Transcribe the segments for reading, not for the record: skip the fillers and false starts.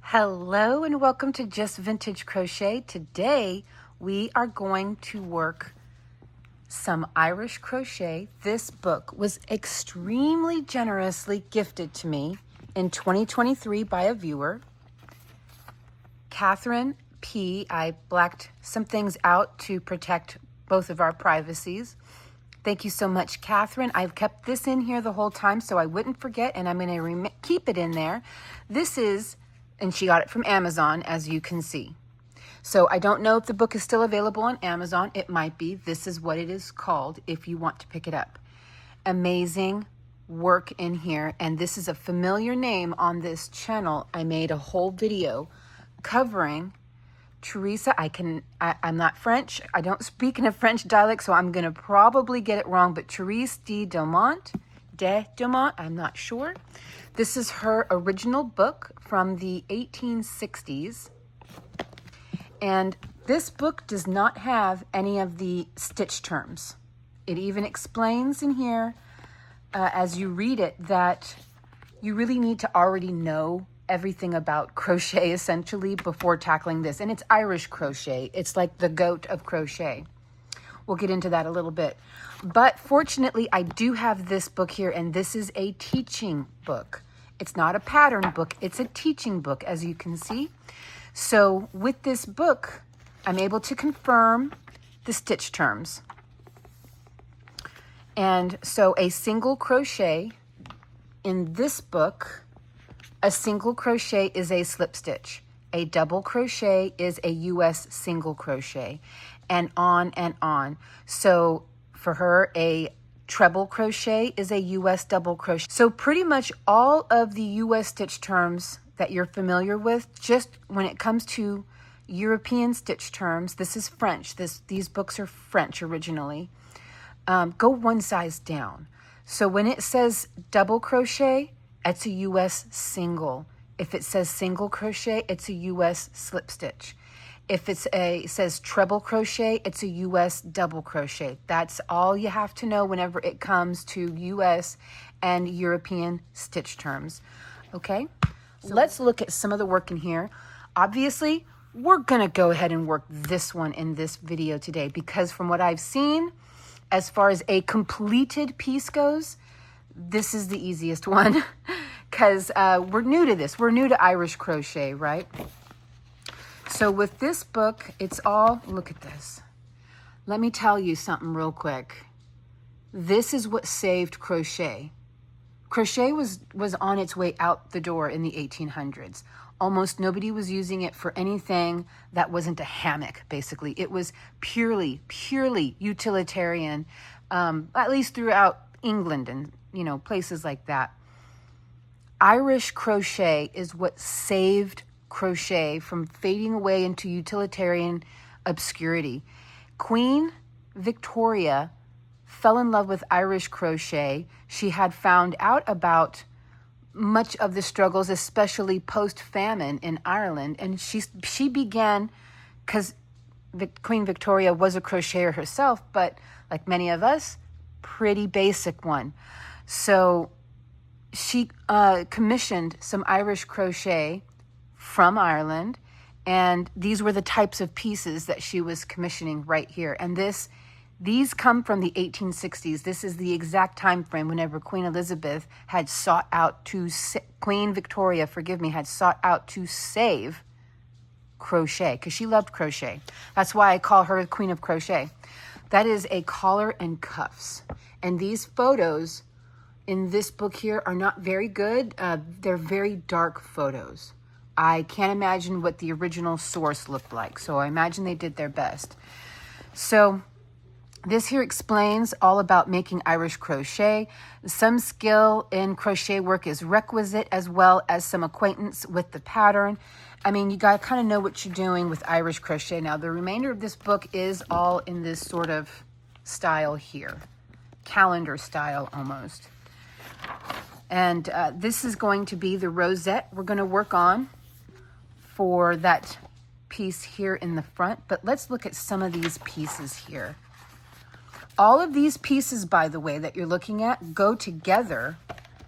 Hello and welcome to Just Vintage Crochet. Today we are going to work some Irish crochet. This book was extremely generously gifted to me in 2023 by a viewer, Catherine P. I blacked some things out to protect both of our privacies. Thank you so much, Catherine. I've kept this in here the whole time so I wouldn't forget, and I'm going to keep it in there. This is, and she got it from Amazon, as you can see. So I don't know if the book is still available on Amazon. It might be. This is what it is called if you want to pick it up. Amazing work in here, and this is a familiar name on this channel. I made a whole video covering Teresa. I'm not French. I don't speak in a French dialect, so I'm going to probably get it wrong, but Therese de Dumont, I'm not sure. This is her original book from the 1860s. And this book does not have any of the stitch terms. It even explains in here, as you read it, that you really need to already know everything about crochet essentially before tackling this. And it's Irish crochet. It's like the goat of crochet. We'll get into that a little bit. But fortunately, I do have this book here, and this is a teaching book. It's not a pattern book. It's a teaching book, as you can see. So with this book, I'm able to confirm the stitch terms. And so a single crochet in this book, a single crochet is a slip stitch. A double crochet is a US single crochet, and on and on. So for her, a treble crochet is a US double crochet. So pretty much all of the US stitch terms that you're familiar with, just when it comes to European stitch terms, this is French. These books are French originally. Go one size down. So when it says double crochet, it's a US single. If it says single crochet, it's a US slip stitch. If it says treble crochet, it's a US double crochet. That's all you have to know whenever it comes to US and European stitch terms. Okay, so let's look at some of the work in here. Obviously, we're gonna go ahead and work this one in this video today because from what I've seen, as far as a completed piece goes, this is the easiest one because we're new to this. We're new to Irish crochet, right? So with this book, it's all, look at this. Let me tell you something real quick. This is what saved crochet. Crochet was on its way out the door in the 1800s. Almost nobody was using it for anything that wasn't a hammock, basically. It was purely utilitarian, at least throughout England and places like that. Irish crochet is what saved crochet from fading away into utilitarian obscurity. Queen Victoria fell in love with Irish crochet. She had found out about much of the struggles, especially post-famine in Ireland, and she began, because Queen Victoria was a crocheter herself, but like many of us, pretty basic one. So she commissioned some Irish crochet from Ireland, and these were the types of pieces that she was commissioning right here. And these come from the 1860s. This is the exact time frame whenever Queen Elizabeth had sought out to, Queen Victoria, had sought out to save crochet, because she loved crochet. That's why I call her Queen of Crochet. That is a collar and cuffs. And these photos in this book here are not very good. They're very dark photos. I can't imagine what the original source looked like, so I imagine they did their best. So this here explains all about making Irish crochet. Some skill in crochet work is requisite, as well as some acquaintance with the pattern. I mean, you gotta kind of know what you're doing with Irish crochet. Now, the remainder of this book is all in this sort of style here, calendar style almost. And this is going to be the rosette we're going to work on for that piece here in the front. But let's look at some of these pieces here. All of these pieces, by the way, that you're looking at go together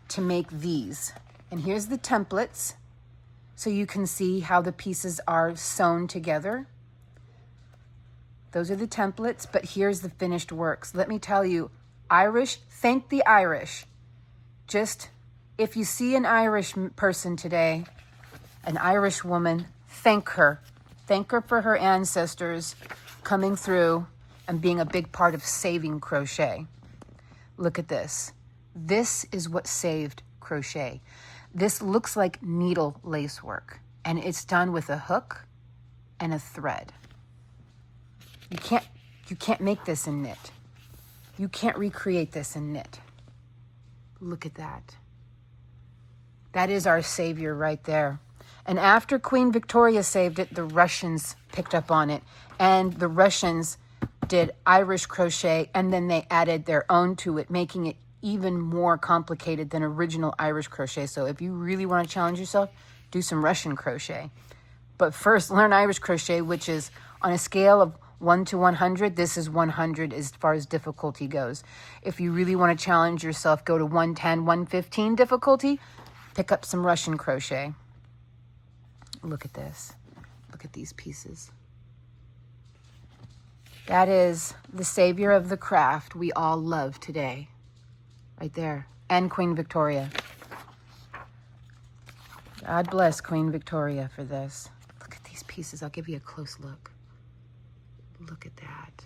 to make these. And here's the templates. so you can see how the pieces are sewn together. Those are the templates, but here's the finished works. Let me tell you, Irish, thank the Irish. Just, if you see an Irish person today, an Irish woman, thank her. Thank her for her ancestors coming through and being a big part of saving crochet. Look at this. This is what saved crochet. This looks like needle lace work, and it's done with a hook and a thread. You can't make this in knit. You can't recreate this in knit. Look at that. That is our savior right there. And after Queen Victoria saved it, the Russians picked up on it. And the Russians did Irish crochet, and then they added their own to it, making it even more complicated than original Irish crochet. So if you really want to challenge yourself, do some Russian crochet. But first, learn Irish crochet, which is on a scale of 1 to 100. This is 100 as far as difficulty goes. If you really want to challenge yourself, go to 110, 115 difficulty, pick up some Russian crochet. Look at this. Look at these pieces. That is the savior of the craft we all love today. Right there. And Queen Victoria. God bless Queen Victoria for this. Look at these pieces. I'll give you a close look. Look at that.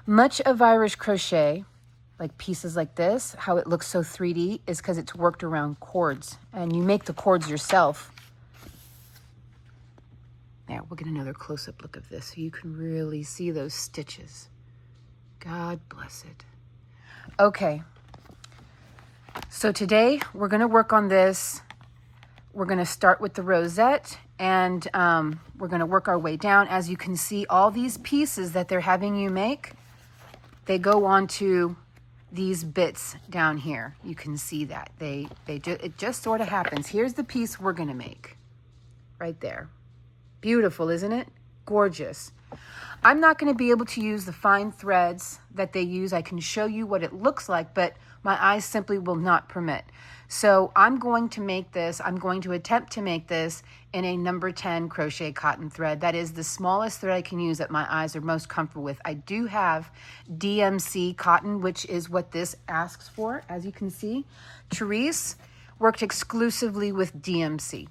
Much of Irish crochet, like pieces like this, how it looks so 3D is because it's worked around cords. And you make the cords yourself. There, we'll get another close-up look of this so you can really see those stitches. God bless it. Okay. So today we're going to work on this. We're going to start with the rosette, and we're going to work our way down. As you can see, all these pieces that they're having you make, they go onto these bits down here. You can see that. It just sort of happens. Here's the piece we're going to make. Right there. Beautiful, isn't it? Gorgeous. I'm not going to be able to use the fine threads that they use. I can show you what it looks like, but my eyes simply will not permit. So I'm going to make this, I'm going to attempt to make this in a number 10 crochet cotton thread. That is the smallest thread I can use that my eyes are most comfortable with. I do have DMC cotton, which is what this asks for, as you can see. Therese worked exclusively with DMC.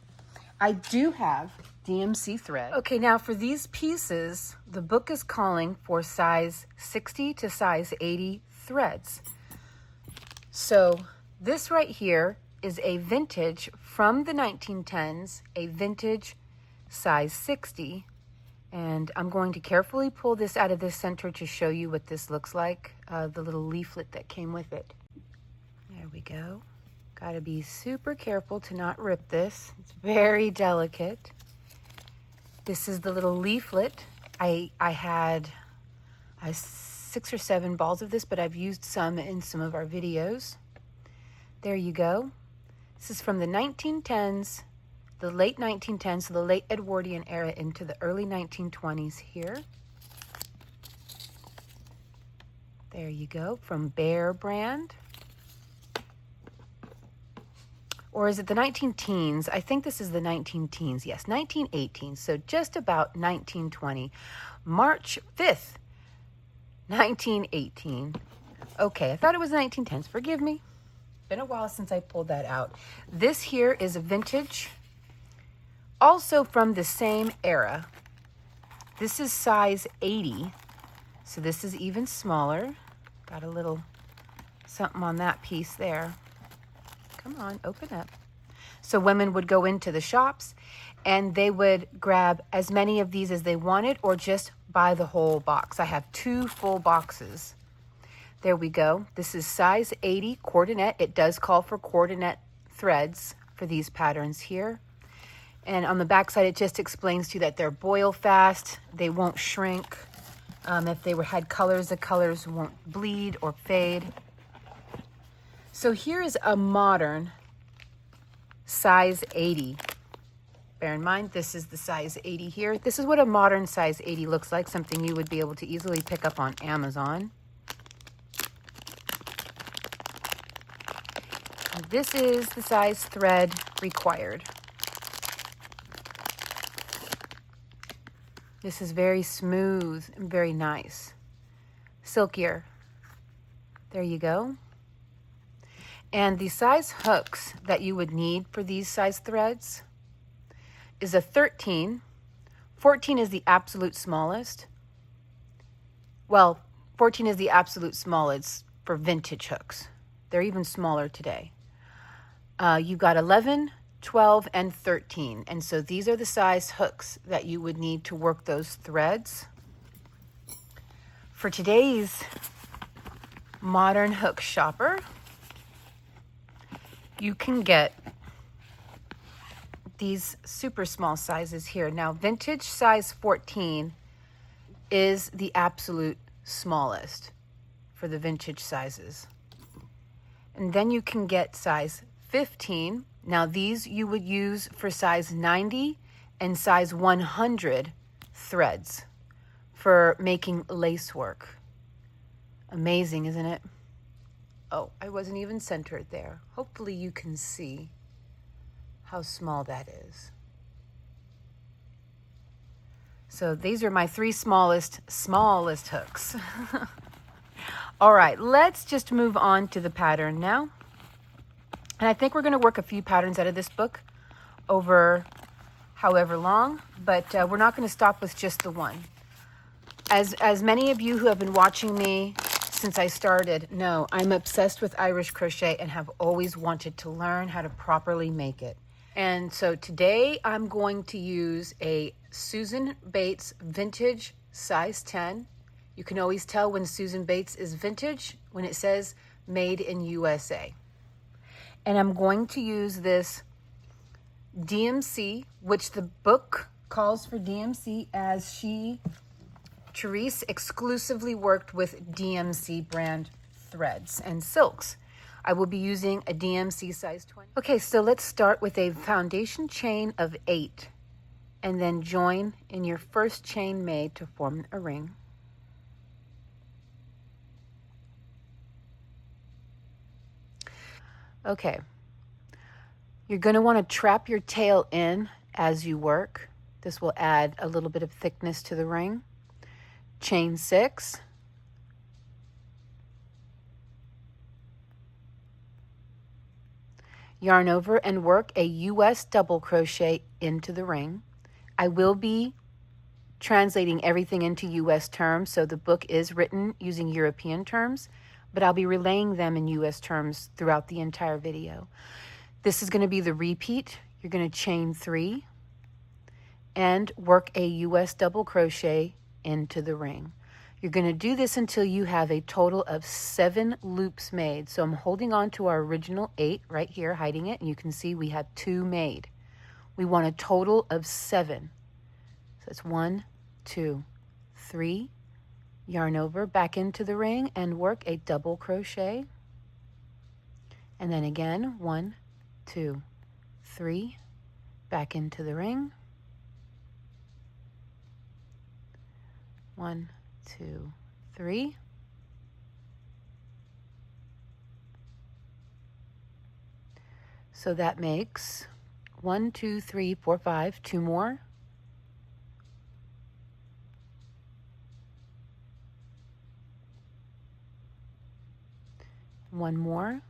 I do have DMC thread. Okay, now for these pieces, the book is calling for size 60 to size 80 threads. So this right here is a vintage from the 1910s, a vintage size 60. And I'm going to carefully pull this out of the center to show you what this looks like, the little leaflet that came with it. There we go. Got to be super careful to not rip this. It's very delicate. This is the little leaflet. I had 6 or 7 balls of this, but I've used some in some of our videos. There you go. This is from the 1910s, the late 1910s, so the late Edwardian era into the early 1920s here. There you go, from Bear brand. Or is it the 19-teens? I think this is the 19-teens. Yes, 1918. So just about 1920. March 5th, 1918. Okay, I thought it was 1910s. Forgive me. Been a while since I pulled that out. This here is a vintage, also from the same era. This is size 80. So this is even smaller. Got a little something on that piece there. Come on, open up. So women would go into the shops and they would grab as many of these as they wanted or just buy the whole box. I have 2 full boxes. There we go. This is size 80 coordinate. It does call for coordinate threads for these patterns here. And on the back side, it just explains to you that they're boil fast. They won't shrink. If they had colors, the colors won't bleed or fade. So here is a modern size 80. Bear in mind, this is the size 80 here. This is what a modern size 80 looks like, something you would be able to easily pick up on Amazon. this is the size thread required. This is very smooth and very nice. Silkier. There you go. And the size hooks that you would need for these size threads is a 13. 14 is the absolute smallest. Well, 14 is the absolute smallest for vintage hooks. They're even smaller today. You've got 11, 12, and 13. And so these are the size hooks that you would need to work those threads. For today's modern hook shopper, you can get these super small sizes here. Now, vintage size 14 is the absolute smallest for the vintage sizes. And then you can get size 15. Now, these you would use for size 90 and size 100 threads for making lace work. Amazing, isn't it? Oh, I wasn't even centered there. Hopefully you can see how small that is. So these are my 3 smallest hooks. All right, let's just move on to the pattern now. And I think we're going to work a few patterns out of this book over however long, but we're not going to stop with just the one. As many of you who have been watching me since I started know, I'm obsessed with Irish crochet and have always wanted to learn how to properly make it. And so today I'm going to use a Susan Bates vintage size 10. You can always tell when Susan Bates is vintage when it says made in USA. And I'm going to use this DMC, which the book calls for DMC, as Therese exclusively worked with DMC brand threads and silks. I will be using a DMC size 20. Okay, so let's start with a foundation chain of 8 and then join in your first chain made to form a ring. Okay, you're going to want to trap your tail in as you work. This will add a little bit of thickness to the ring. Chain 6. Yarn over and work a US double crochet into the ring. I will be translating everything into US terms, so the book is written using European terms, but I'll be relaying them in US terms throughout the entire video. This is going to be the repeat. You're going to chain 3 and work a US double crochet into the ring. You're going to do this until you have a total of 7 loops made. So I'm holding on to our original 8 right here, hiding it, and you can see we have 2 made. We want a total of 7. So it's 1, 2, 3, yarn over, back into the ring and work a double crochet. And then again, 1, 2, 3, back into the ring. 1, 2, 3. So that makes 1, 2, 3, 4, 5, 2 more. One more.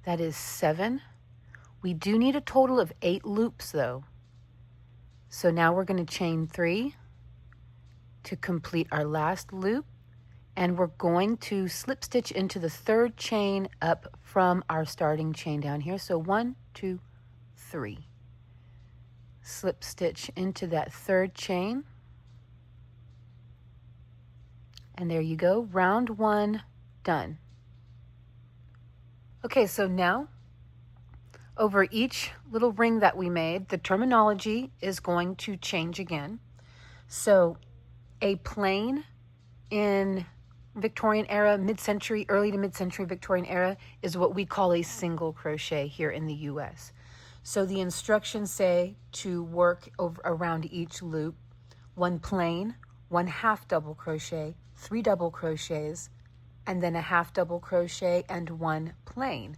That is 7. We do need a total of 8 loops though. So now we're going to chain 3 to complete our last loop, and we're going to slip stitch into the 3rd chain up from our starting chain down here. So 1, 2, 3. Slip stitch into that 3rd chain. And there you go, round 1 done. Okay, so now over each little ring that we made, the terminology is going to change again. So a plain in Victorian era, mid-century, early to mid-century Victorian era is what we call a single crochet here in the US. So the instructions say to work around each loop, 1 plain, 1 half double crochet, 3 double crochets, and then a half double crochet and 1 plain.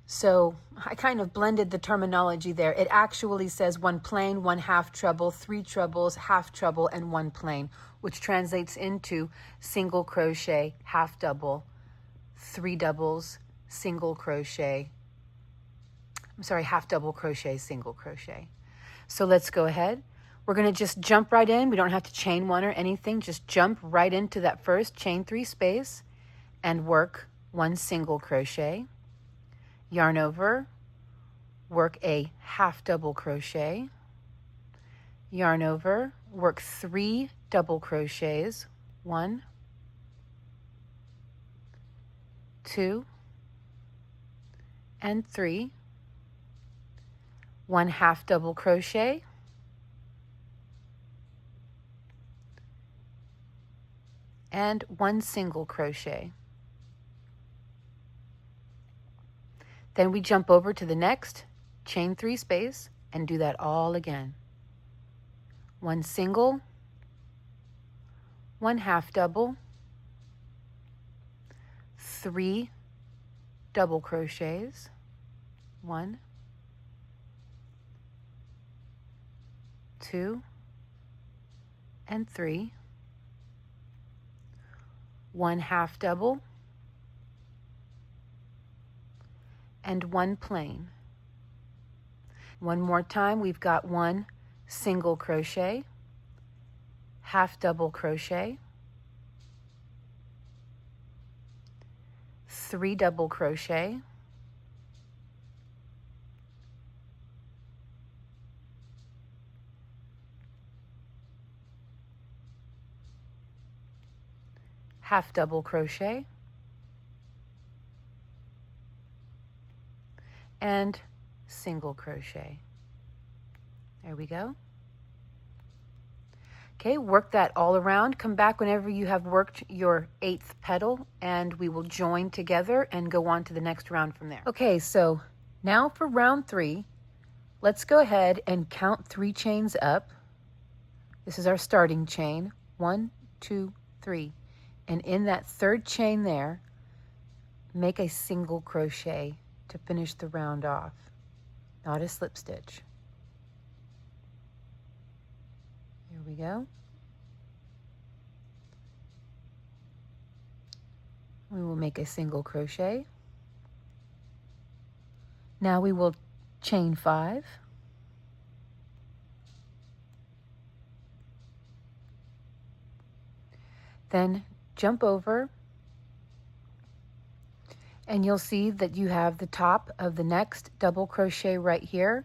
So I kind of blended the terminology there. It actually says 1 plain, 1 half treble, 3 trebles, half treble, and 1 plain, which translates into single crochet, half double, 3 doubles, single crochet. I'm sorry, half double crochet, single crochet. So let's go ahead. We're going to just jump right in. We don't have to chain 1 or anything. Just jump right into that first chain 3 space and work 1 single crochet. Yarn over, work a half double crochet, yarn over, work 3 double crochets, 1, 2, and 3, 1 half double crochet, and 1 single crochet. Then we jump over to the next chain 3 space and do that all again. 1 single, 1 half double, 3 double crochets, 1, 2, and 3, 1 half double, and 1 plain. One more time, we've got 1 single crochet, half double crochet, 3 double crochet, half double crochet, and single crochet. There we go. Okay, work that all around. Come back whenever you have worked your 8th petal and we will join together and go on to the next round from there. Okay, so now for round 3, let's go ahead and count 3 chains up. This is our starting chain, 1, 2, 3. And in that 3rd chain there, make a single crochet to finish the round off, not a slip stitch. Here we go. We will make a single crochet. Now we will chain 5. Then jump over, and you'll see that you have the top of the next double crochet right here.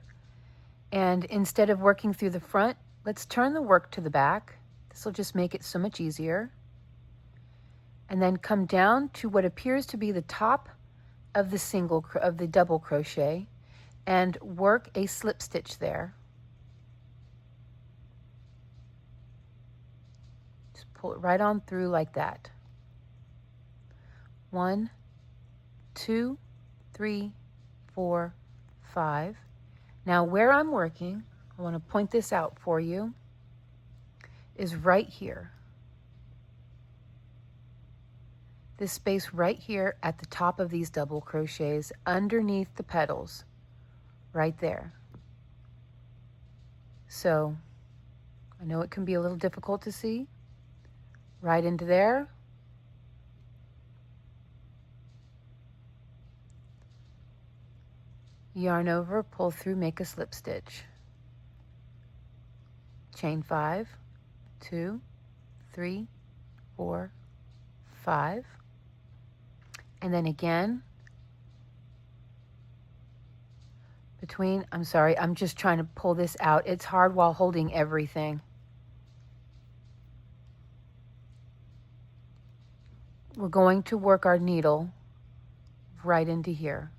And instead of working through the front, let's turn the work to the back. This will just make it so much easier. And then come down to what appears to be the top of the double crochet and work a slip stitch there. Just pull it right on through like that. 1, 2, 3, 4, 5. Now where I'm working, I want to point this out for you, is right here. This space right here at the top of these double crochets underneath the petals, right there. So I know it can be a little difficult to see. Right into there. Yarn over, pull through, make a slip stitch. Chain 5, 2, 3, 4, 5. And then again, I'm just trying to pull this out. It's hard while holding everything. We're going to work our needle right into here.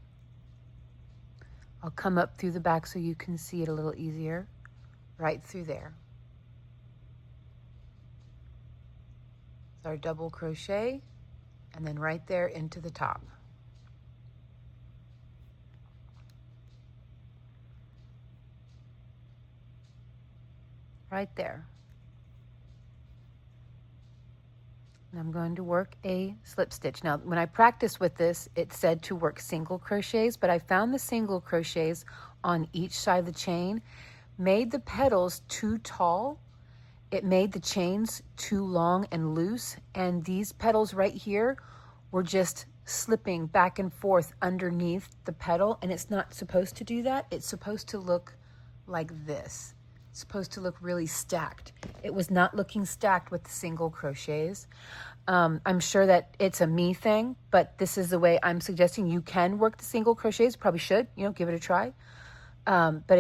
I'll come up through the back so you can see it a little easier. Right through there. It's our double crochet, and then right there into the top. Right there. And I'm going to work a slip stitch. Now, when I practiced with this, it said to work single crochets, but I found the single crochets on each side of the chain made the petals too tall. It made the chains too long and loose, and these petals right here were just slipping back and forth underneath the petal, and it's not supposed to do that. It's supposed to look like this. It's supposed to look really stacked. It was not looking stacked with the single crochets. I'm sure that it's a me thing, but this is the way I'm suggesting you can work the single crochets. Probably should, give it a try. But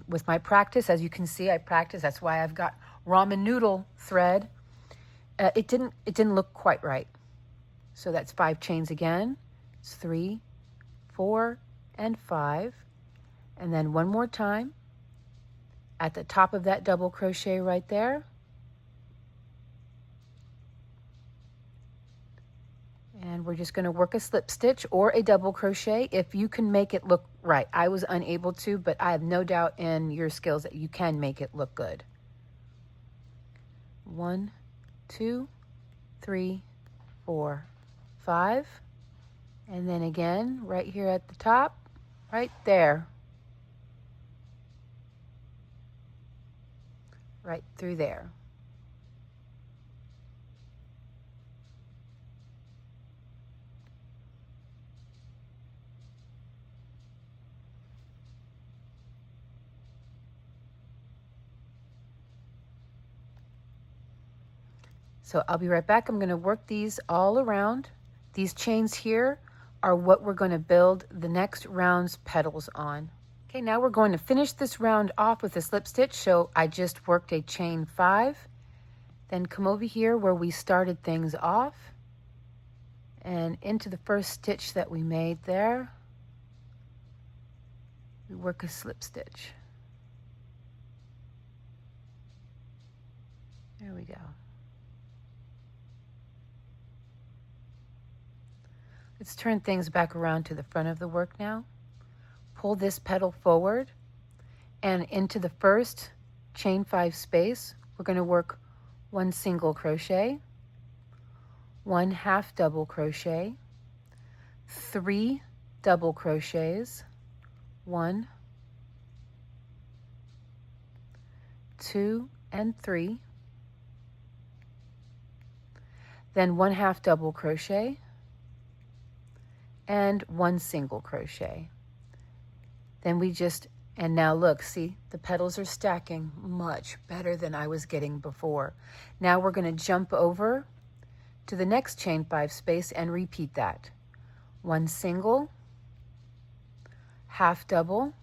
with my practice, as you can see, I practice. That's why I've got ramen noodle thread. It didn't look quite right. So that's 5 chains again. It's 3, 4, and 5. And then one more time at the top of that double crochet right there. And we're just going to work a slip stitch or a double crochet if you can make it look right. I was unable to, but I have no doubt in your skills that you can make it look good. 1, 2, 3, 4, 5. And then again, right here at the top, right there. Right through there. So I'll be right back. I'm going to work these all around. These chains here are what we're going to build the next round's petals on. Okay, now we're going to finish this round off with a slip stitch. So I just worked a chain 5, then come over here where we started things off and into the first stitch that we made there, we work a slip stitch. There we go. Let's turn things back around to the front of the work now. Pull this petal forward and into the first chain 5 space, we're going to work 1 single crochet, 1 half double crochet, 3 double crochets, 1, 2, and 3, then 1 half double crochet, and 1 single crochet. Then and now look, see, the petals are stacking much better than I was getting before. Now we're going to jump over to the next chain 5 space and repeat that. 1 single, half double,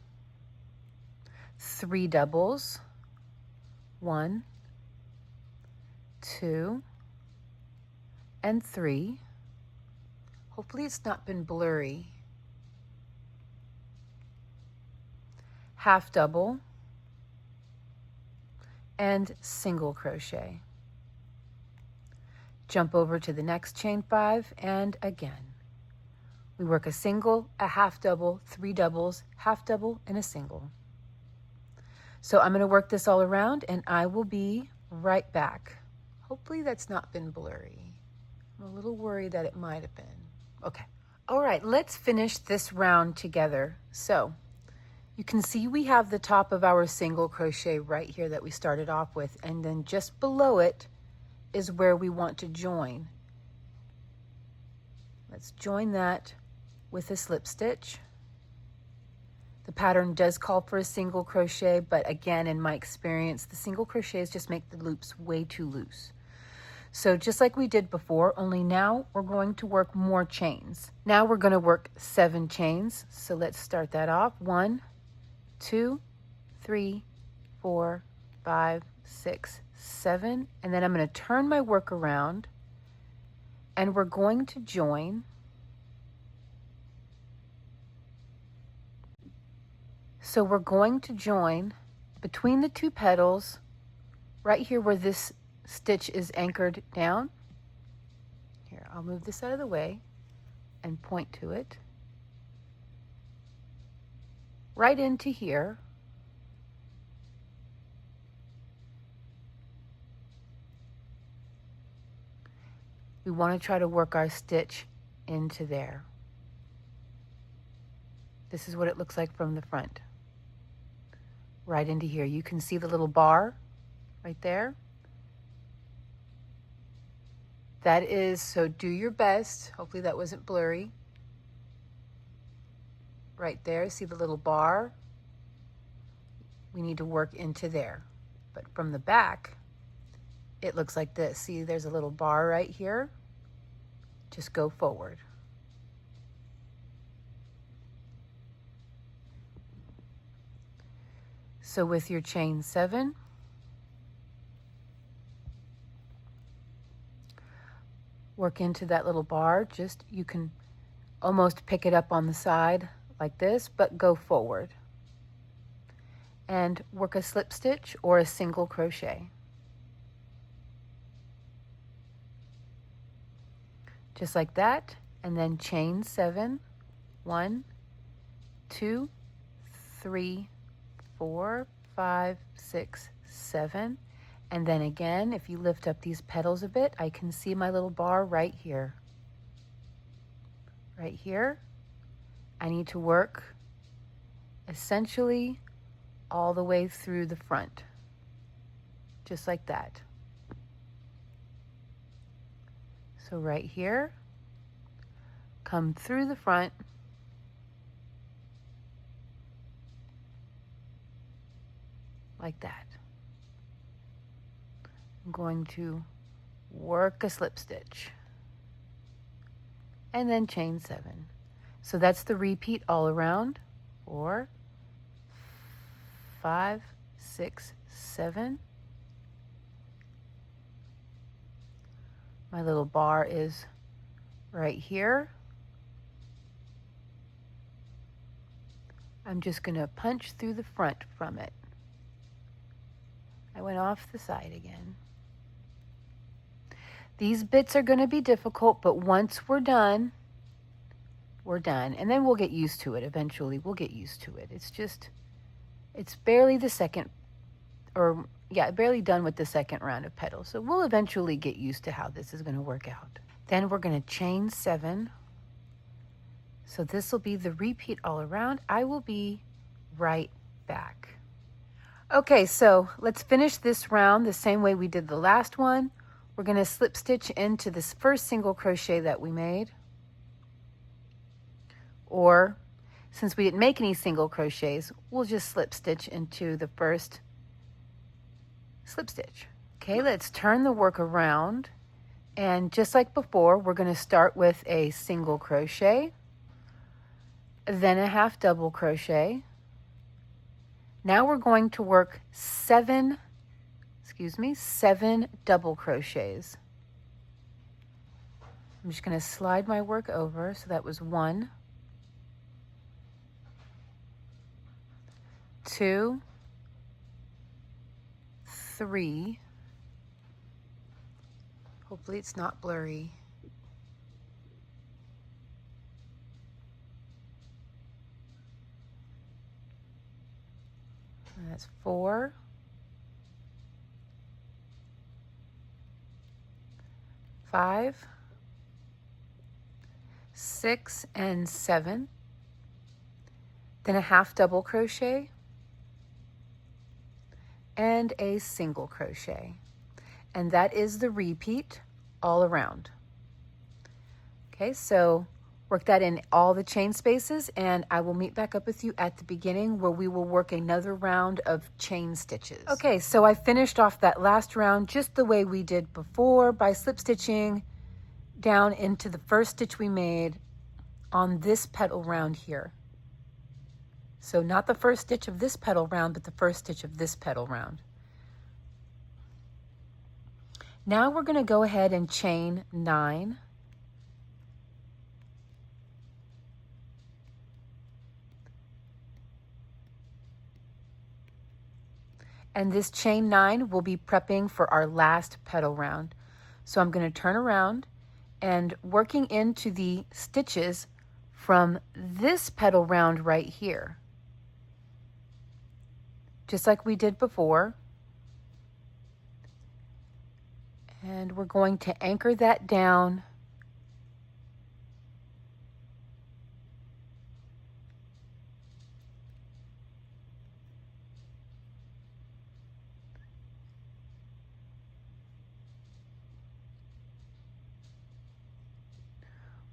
3 doubles, 1, 2, and 3. Hopefully it's not been blurry. Half double and single crochet. Jump over to the next chain 5 and again. We work a single, a half double, 3 doubles, half double, and a single. So I'm going to work this all around and I will be right back. Hopefully that's not been blurry. I'm a little worried that it might have been. Okay. All right, let's finish this round together. So you can see we have the top of our single crochet right here that we started off with, and then just below it is where we want to join. Let's join that with a slip stitch. The pattern does call for a single crochet, but again, in my experience, the single crochets just make the loops way too loose. So just like we did before, only now we're going to work more chains. Now we're going to work 7 chains. So let's start that off. 1, 2, 3, 4, 5, 6, 7. And then I'm going to turn my work around and we're going to join. So we're going to join between the 2 petals right here where this stitch is anchored down. Here, I'll move this out of the way and point to it. Right into here. We want to try to work our stitch into there. This is what it looks like from the front. Right into here. You can see the little bar right there. That is, so do your best. Hopefully that wasn't blurry. Right there, see the little bar? We need to work into there. But from the back, it looks like this. See, there's a little bar right here. Just go forward. So with your chain 7, work into that little bar. Just, you can almost pick it up on the side like this, but go forward. And work a slip stitch or a single crochet. Just like that, and then chain 7, 1, 2, 3, 4, 5, 6, 7, and then again, if you lift up these petals a bit, I can see my little bar right here. Right here, I need to work essentially all the way through the front, just like that. So right here, come through the front, like that. I'm going to work a slip stitch and then chain 7. So that's the repeat all around. 4, 5, 6, 7. My little bar is right here. I'm just going to punch through the front from it. I went off the side again. These bits are going to be difficult, but once we're done, we're done. And then we'll get used to it eventually. We'll get used to it. It's barely the second, or yeah, barely done with the second round of petals. So we'll eventually get used to how this is going to work out. Then we're going to chain 7. So this will be the repeat all around. I will be right back. Okay, so let's finish this round the same way we did the last one. We're going to slip stitch into this first single crochet that we made. Or since we didn't make any single crochets, we'll just slip stitch into the first slip stitch. Okay, let's turn the work around. And just like before, we're going to start with a single crochet, then a half double crochet. Now we're going to work 7 double crochets. I'm just going to slide my work over. So that was 1, 2, 3. Hopefully it's not blurry. And that's 4, 5, 6, and 7. Then a half double crochet and a single crochet. And that is the repeat all around. Okay, so work that in all the chain spaces, and I will meet back up with you at the beginning where we will work another round of chain stitches. Okay, so I finished off that last round just the way we did before by slip stitching down into the first stitch we made on this petal round here. So not the first stitch of this petal round, but the first stitch of this petal round. Now we're going to go ahead and chain 9. And this chain 9 will be prepping for our last petal round. So I'm going to turn around and working into the stitches from this petal round right here. Just like we did before. And we're going to anchor that down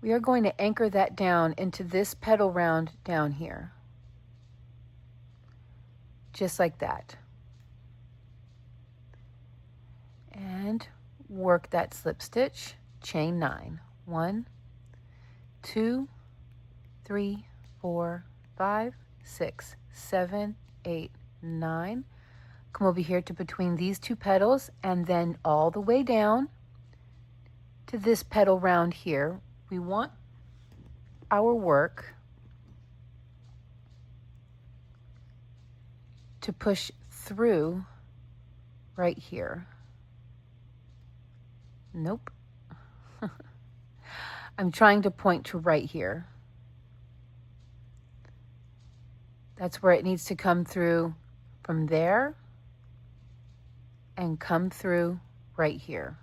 we are going to anchor that down into this petal round down here. Just like that. And work that slip stitch, chain 9. 1, 2, 3, 4, 5, 6, 7, 8, 9. Come over here to between these two petals and then all the way down to this petal round here. We want our work to push through right here. Nope. I'm trying to point to right here. That's where it needs to come through from there and come through right here.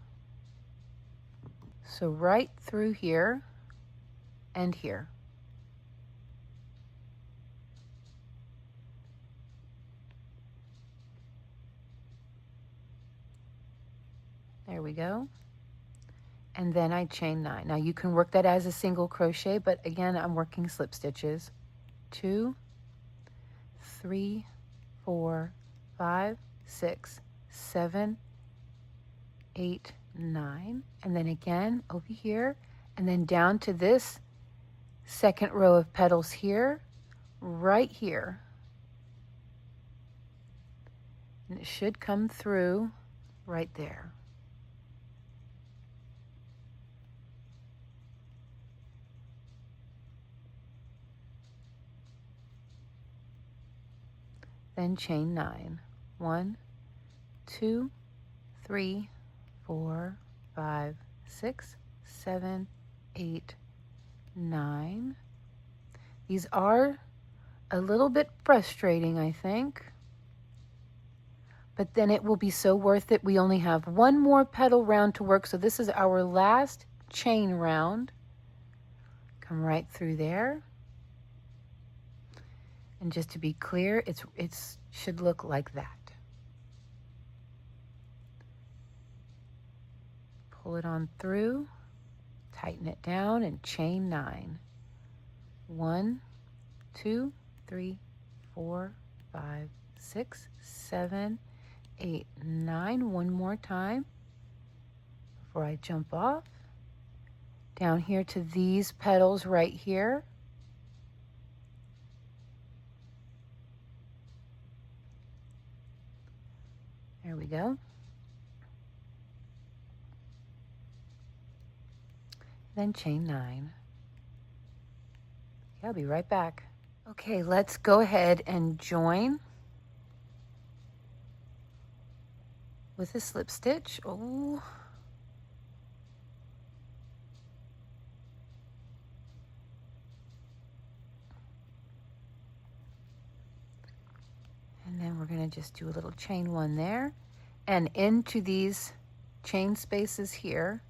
So right through here and here. There we go. And then I chain 9. Now you can work that as a single crochet, but again, I'm working slip stitches. 2, 3, 4, 5, 6, 7, 8, 9. And then again over here, and then down to this second row of petals here, right here. And it should come through right there. Then chain 9. 1, 2, 3, 4, 5, 6, 7, 8, 9. These are a little bit frustrating, I think, but then it will be so worth it. We only have one more petal round to work, so this is our last chain round. Come right through there. And just to be clear, it should look like that. Pull it on through, tighten it down, and chain 9. 1, 2, 3, 4, 5, 6, 7, 8, 9. One more time before I jump off. Down here to these petals right here. There we go. Then chain 9. Okay, I'll be right back. Okay, let's go ahead and join with a slip stitch. Oh. And then we're going to just do a little chain 1 there. And into these chain spaces here,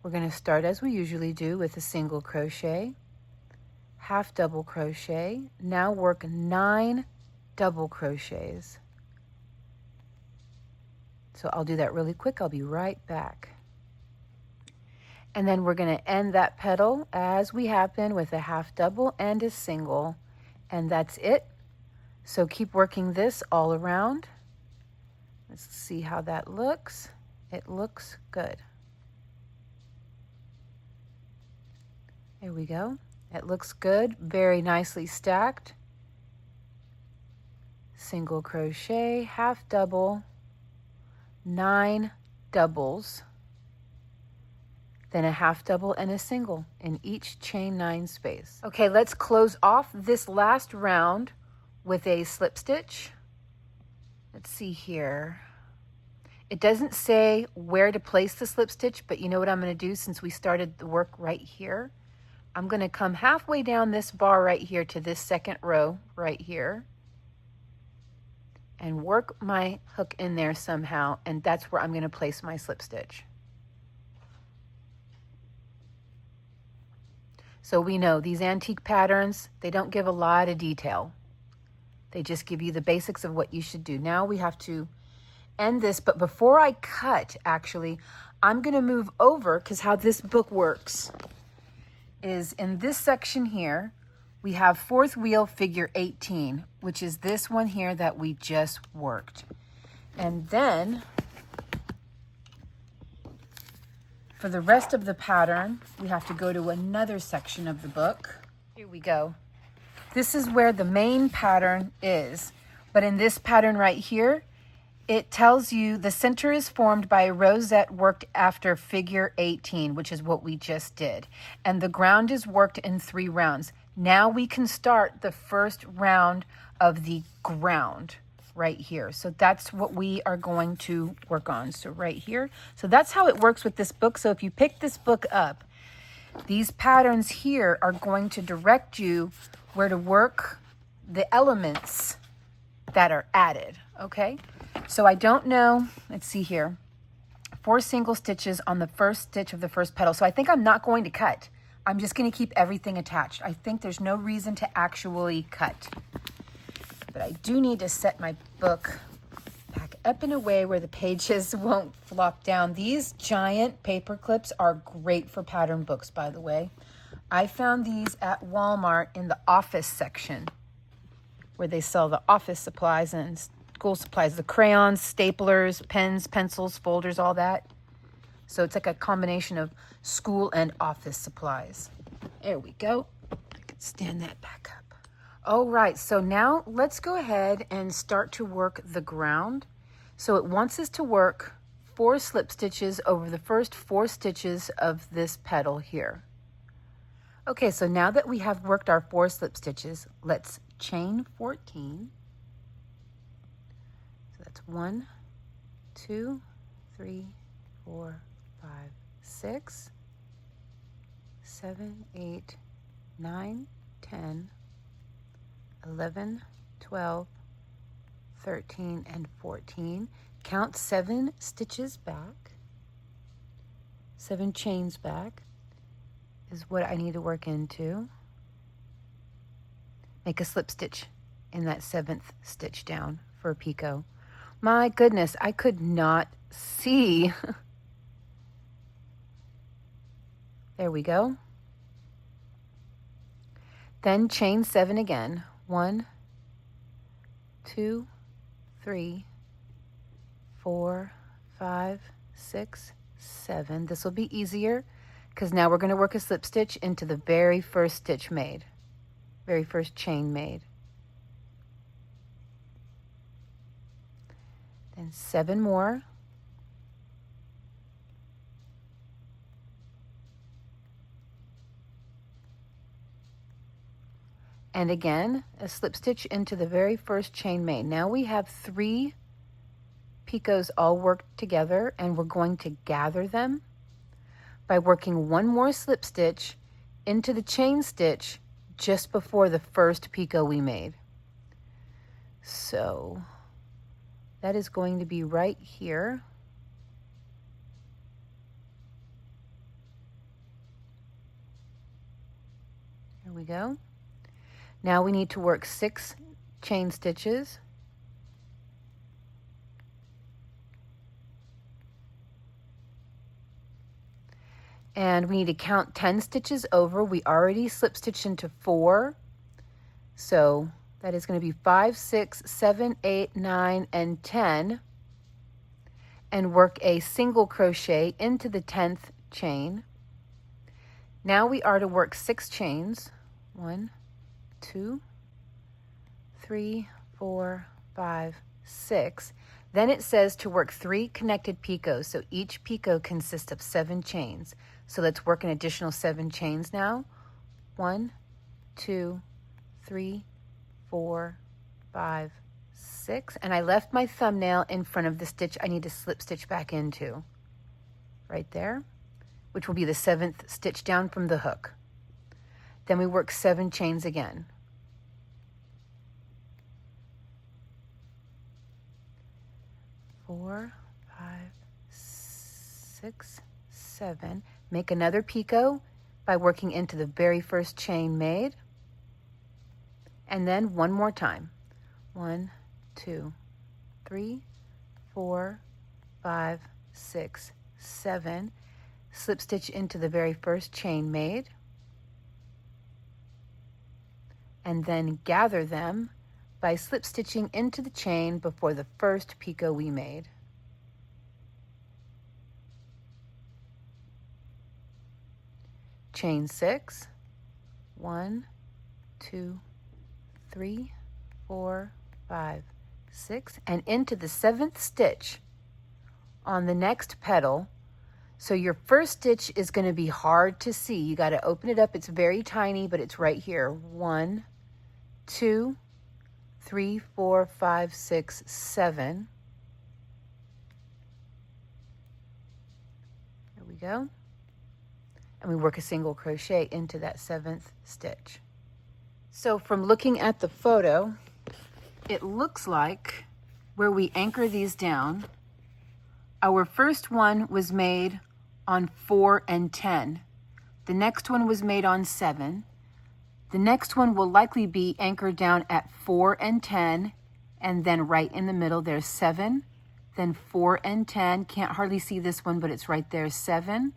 we're going to start as we usually do with a single crochet, half double crochet. Now work 9 double crochets. So I'll do that really quick. I'll be right back. And then we're going to end that petal as we have been with a half double and a single. And that's it. So keep working this all around. Let's see how that looks. It looks good. There we go. It looks good, very nicely stacked. Single crochet, half double, 9 doubles, then a half double and a single in each chain 9 space. Okay, let's close off this last round with a slip stitch. Let's see here. It doesn't say where to place the slip stitch, but you know what I'm going to do since we started the work right here? I'm going to come halfway down this bar right here to this second row right here and work my hook in there somehow, and that's where I'm going to place my slip stitch. So we know these antique patterns, they don't give a lot of detail. They just give you the basics of what you should do. Now we have to end this, but before I cut, actually, I'm going to move over, because how this book works is in this section here, we have fourth wheel figure 18, which is this one here that we just worked. And then for the rest of the pattern, we have to go to another section of the book. Here we go. This is where the main pattern is. But in this pattern right here, it tells you the center is formed by a rosette worked after figure 18, which is what we just did. And the ground is worked in 3 rounds. Now we can start the first round of the ground right here. So that's what we are going to work on. So right here. So that's how it works with this book. So if you pick this book up, these patterns here are going to direct you where to work the elements that are added, okay? So I don't know, let's see here, 4 single stitches on the first stitch of the first petal. So I think I'm not going to cut. I'm just going to keep everything attached. I think there's no reason to actually cut. But I do need to set my book back up in a way where the pages won't flop down. These giant paper clips are great for pattern books, by the way. I found these at Walmart in the office section where they sell the office supplies and school supplies, the crayons, staplers, pens, pencils, folders, all that. So it's like a combination of school and office supplies. There we go. I can stand that back up. All right, so now let's go ahead and start to work the ground. So it wants us to work 4 slip stitches over the first 4 stitches of this petal here. Okay, so now that we have worked our 4 slip stitches, let's chain 14. So that's 1, 2, 3, 4, 5, 6, 7, 8, 9, 10, 11, 12, 13, and 14. Count 7 stitches back. 7 chains back is what I need to work into. Make a slip stitch in that 7th stitch down for a picot. My goodness, I could not see. There we go. Then chain 7 again. 1, 2, 3, 4, 5, 6, 7. This will be easier because now we're going to work a slip stitch into the very first stitch made, very first chain made. Then 7 more. And again, a slip stitch into the very first chain made. Now we have 3 picots all worked together, and we're going to gather them by working 1 more slip stitch into the chain stitch just before the first picot we made. So that is going to be right here. Here we go. Now we need to work 6 chain stitches. And we need to count 10 stitches over. We already slip stitched into 4. So that is going to be 5, 6, 7, 8, 9, and 10. And work a single crochet into the 10th chain. Now we are to work 6 chains. 1, 2, 3, 4, 5, 6. Then it says to work 3 connected picots. So each picot consists of 7 chains. So let's work an additional 7 chains now. 1, 2, 3, 4, 5, 6. And I left my thumbnail in front of the stitch I need to slip stitch back into. Right there, which will be the 7th stitch down from the hook. Then we work 7 chains again. 4, 5, 6, 7. Make another picot, by working into the very first chain made, and then one more time. 1, 2, 3, 4, 5, 6, 7. Slip stitch into the very first chain made, and then gather them by slip stitching into the chain before the first picot we made. Chain 6, 1, 2, 3, 4, 5, 6, and into the 7th stitch on the next petal. So your first stitch is going to be hard to see. You got to open it up. It's very tiny, but it's right here. 1, 2, 3, 4, 5, 6, 7. There we go. And we work a single crochet into that 7th stitch. So from looking at the photo, it looks like where we anchor these down, our first one was made on 4 and 10. The next one was made on 7. The next one will likely be anchored down at 4 and 10, and then right in the middle there's 7, then 4 and 10. Can't hardly see this one, but it's right there, 7,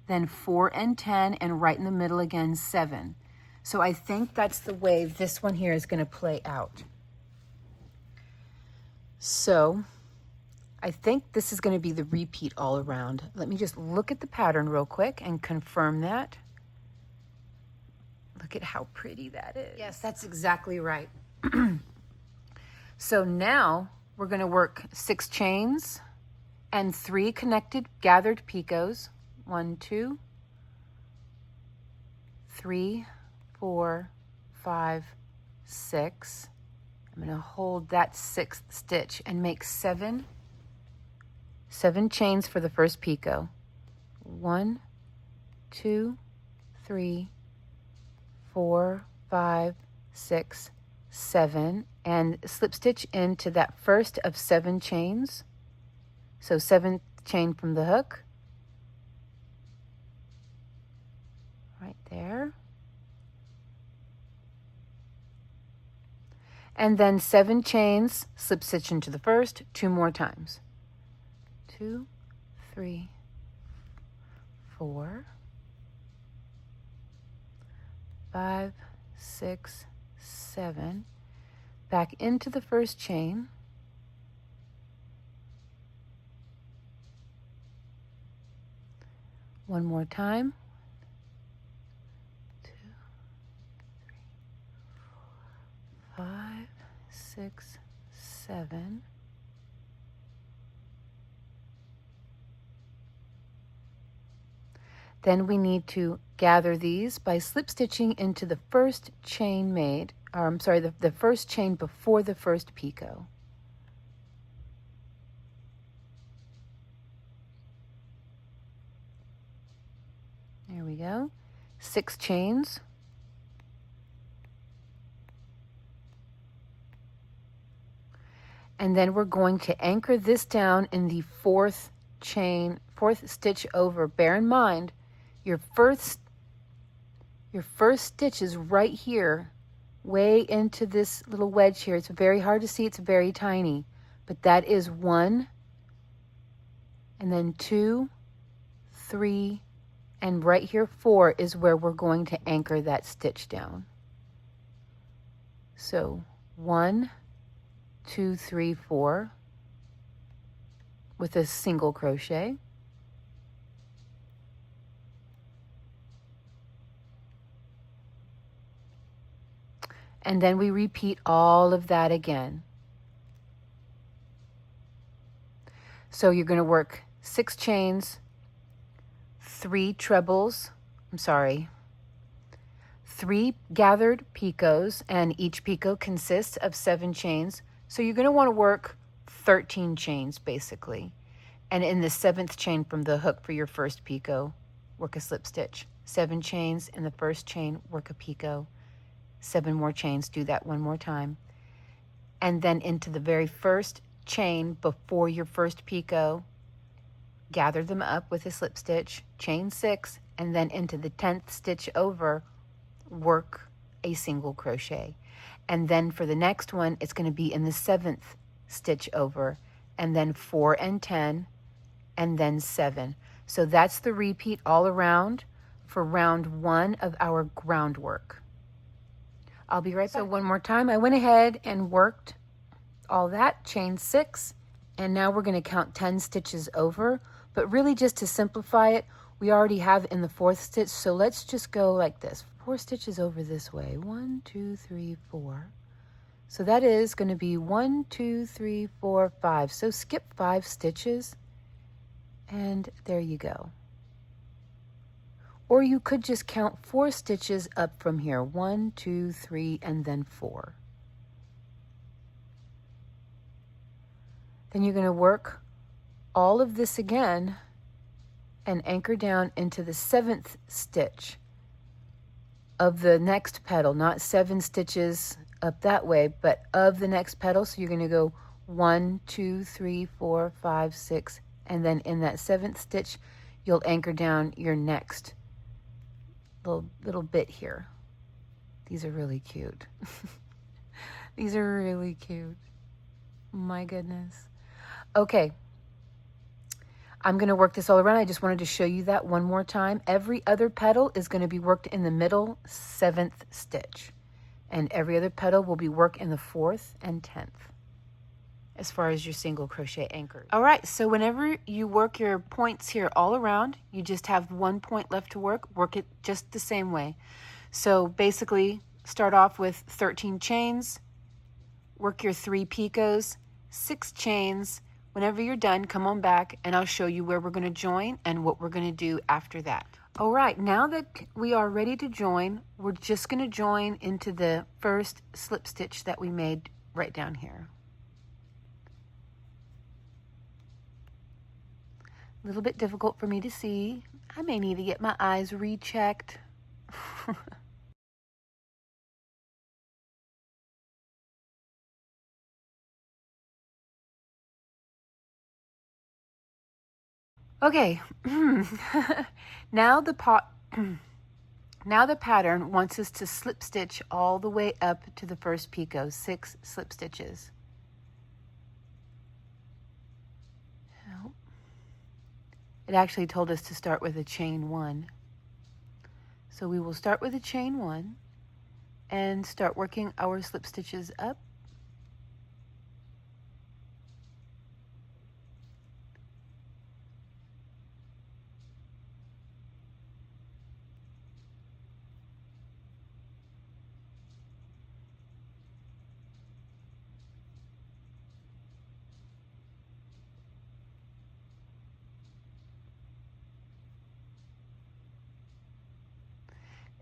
then 4 and 10, and right in the middle again, 7. So I think that's the way this one here is going to play out. So I think this is going to be the repeat all around. Let me just look at the pattern real quick and confirm that. Look at how pretty that is. Yes, that's exactly right. So now we're going to work 6 chains and 3 connected gathered picots. 1, 2, 3, 4, 5, 6. I'm going to hold that 6th stitch and make 7 chains for the first picot. 1, 2, 3, 4, 5, 6, 7, and slip stitch into that first of 7 chains. So 7th chain from the hook, right there. And then 7 chains, slip stitch into the first 2 more times. 2, 3, 4, 5, 6, 7. Back into the first chain. One more time. 2, 3, 4, 5, 6, 7. Then we need to gather these by slip stitching into the first chain made, or I'm sorry, the first chain before the first picot. There we go. 6 chains. And then we're going to anchor this down in the 4th chain, 4th stitch over. Bear in mind, your first stitch is right here, way into this little wedge here. It's very hard to see, it's very tiny, but that is 1, and then 2, 3, and right here 4 is where we're going to anchor that stitch down. So 1, 2, 3, 4 with a single crochet. And then we repeat all of that again. So you're going to work 6 chains, 3 trebles, 3 gathered picots, and each picot consists of 7 chains. So you're going to want to work 13 chains basically. And in the 7th chain from the hook for your first picot, work a slip stitch. 7 chains in the first chain, work a picot. 7 more chains, do that one more time. And then into the very first chain before your first picot, gather them up with a slip stitch, chain 6, and then into the 10th stitch over, work a single crochet. And then for the next one, it's going to be in the 7th stitch over, and then 4 and 10, and then 7. So that's the repeat all around for round 1 of our groundwork. I'll be right back. So one more time, I went ahead and worked all that, chain 6, and now we're going to count 10 stitches over, but really just to simplify it, we already have in the 4th stitch, so let's just go like this, 4 stitches over this way, 1, 2, 3, 4. So that is going to be 1, 2, 3, 4, 5. So skip 5 stitches, and there you go. Or you could just count 4 stitches up from here, 1, 2, 3, and then 4. Then you're going to work all of this again and anchor down into the 7th stitch of the next petal, not 7 stitches up that way, but of the next petal. So you're going to go 1, 2, 3, 4, 5, 6, and then in that 7th stitch, you'll anchor down your next little bit here. These are really cute. These are really cute. My goodness. Okay, I'm going to work this all around. I just wanted to show you that one more time. Every other petal is going to be worked in the middle 7th stitch, and every other petal will be worked in the 4th and 10th as far as your single crochet anchors. All right, so whenever you work your points here all around, you just have 1 point left to work it just the same way. So basically start off with 13 chains, work your 3 picots, 6 chains. Whenever you're done, come on back and I'll show you where we're going to join and what we're going to do after that. All right, now that we are ready to join, we're just going to join into the first slip stitch that we made right down here. A little bit difficult for me to see. I may need to get my eyes rechecked. Okay, now the pattern wants us to slip stitch all the way up to the first picot, 6 slip stitches. It actually told us to start with a chain 1. So we will start with a chain 1 and start working our slip stitches up.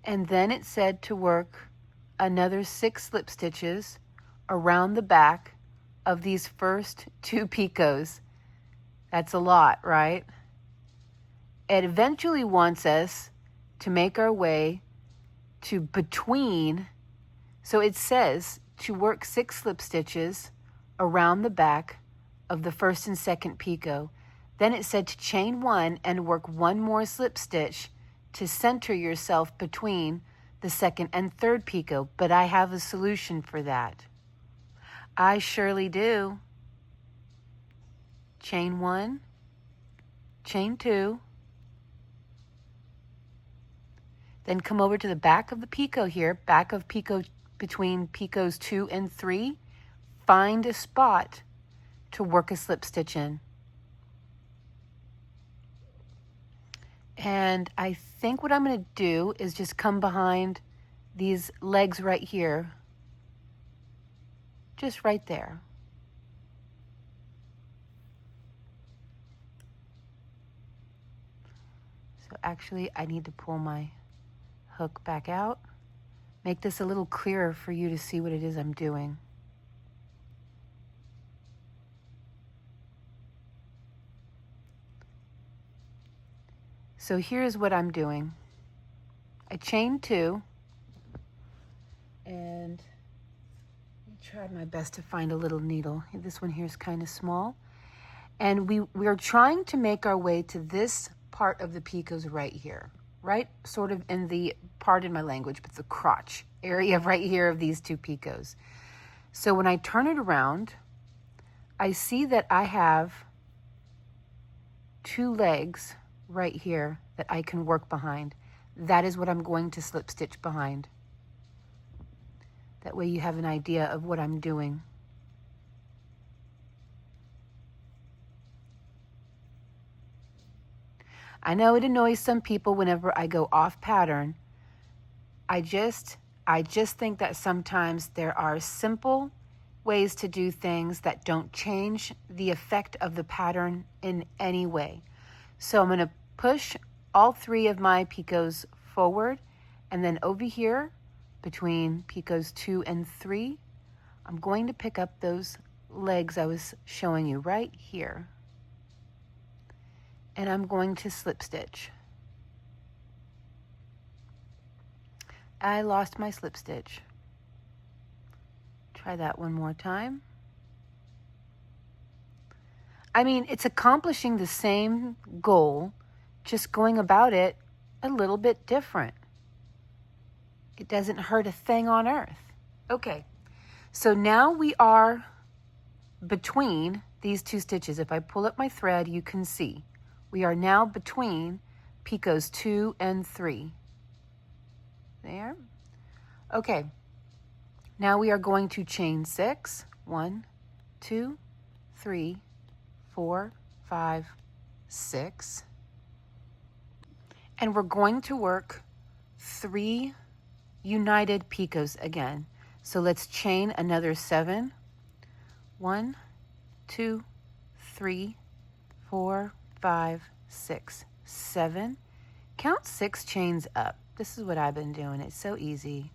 And then it said to work another 6 slip stitches around the back of these first 2 picots. That's a lot, right? It eventually wants us to make our way to between, so it says to work 6 slip stitches around the back of the first and second picot. Then it said to chain 1 and work 1 more slip stitch to center yourself between the second and third picot, but I have a solution for that. I surely do. Chain 1, chain 2, then come over to the back of the picot here, back of picot between picots 2 and 3, find a spot to work a slip stitch in. And I think what I'm going to do is just come behind these legs right here, just right there. So actually I need to pull my hook back out, make this a little clearer for you to see what it is I'm doing. So here's what I'm doing. I chain 2, and I tried my best to find a little needle. This one here is kind of small. And we are trying to make our way to this part of the picots right here. right sort of in the, pardon my language, but the crotch area right here of these two picots. So when I turn it around, I see that I have two legs right here that I can work behind. That is what I'm going to slip stitch behind. That way you have an idea of what I'm doing. I know it annoys some people whenever I go off pattern. I just think that sometimes there are simple ways to do things that don't change the effect of the pattern in any way. So I'm going to push all three of my picots forward, and then over here between picots 2 and 3, I'm going to pick up those legs I was showing you right here. And I'm going to slip stitch. I lost my slip stitch. Try that one more time. I mean, it's accomplishing the same goal, just going about it a little bit different. It doesn't hurt a thing on earth. Okay, so now we are between these two stitches. If I pull up my thread, you can see we are now between picots 2 and 3. There. Okay, now we are going to chain 6. 1, 2, 3, 4, 5, 6. And we're going to work 3 united picots again. So let's chain another 7. 1, 2, 3, 4, 5, 6, 7. Count 6 chains up. This is what I've been doing. It's so easy.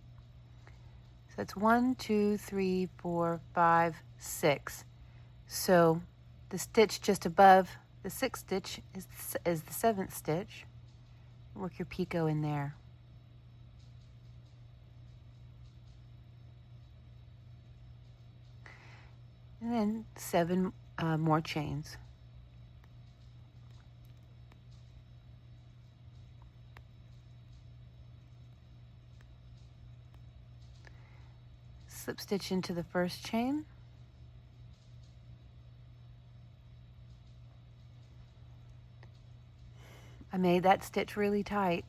So that's 1, 2, 3, 4, 5, 6. So the stitch just above the 6th stitch is the 7th stitch. Work your picot in there. And then 7 more chains. Slip stitch into the first chain. I made that stitch really tight.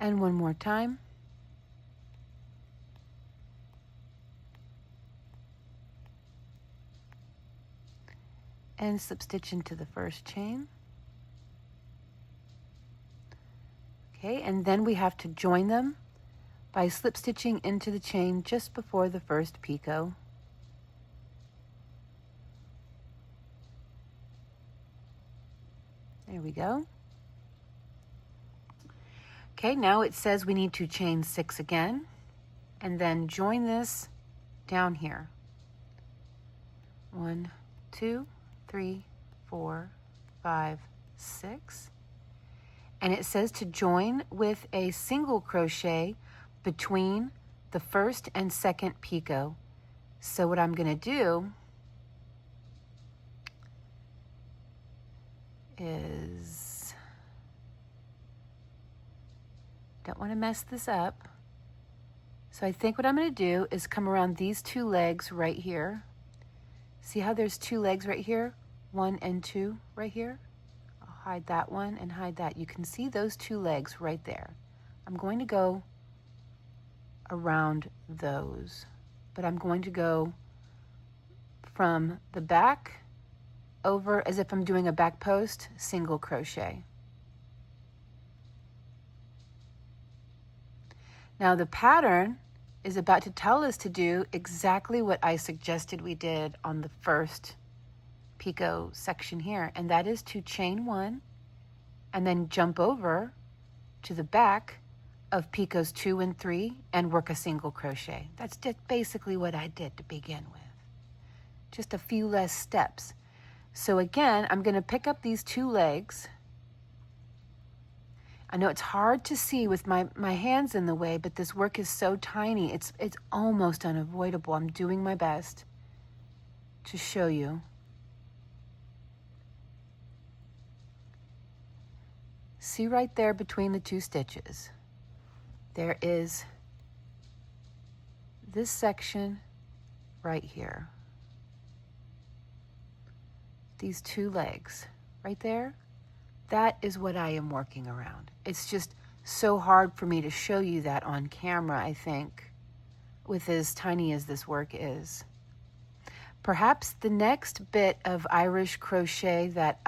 And one more time. And slip stitch into the first chain. Okay, and then we have to join them by slip stitching into the chain just before the first picot. There we go. Okay, now it says we need to chain 6 again, and then join this down here. 1, 2, 3, 4, 5, 6. And it says to join with a single crochet between the first and second picot. So what I'm going to do is, don't want to mess this up. So I think what I'm going to do is come around these 2 legs right here. See how there's 2 legs right here? 1 and 2 right here. I'll hide that one and hide that. You can see those 2 legs right there. I'm going to go around those, but I'm going to go from the back over as if I'm doing a back post, single crochet. Now the pattern is about to tell us to do exactly what I suggested we did on the first picot section here, and that is to chain 1 and then jump over to the back of picots 2 and 3 and work a single crochet. That's just basically what I did to begin with. Just a few less steps. So again, I'm going to pick up these 2 legs. I know it's hard to see with my hands in the way, but this work is so tiny, it's almost unavoidable. I'm doing my best to show you. see right there between the two stitches, there is this section right here. These two legs right there, that is what I am working around. It's just so hard for me to show you that on camera, I think, with as tiny as this work is. Perhaps the next bit of Irish crochet that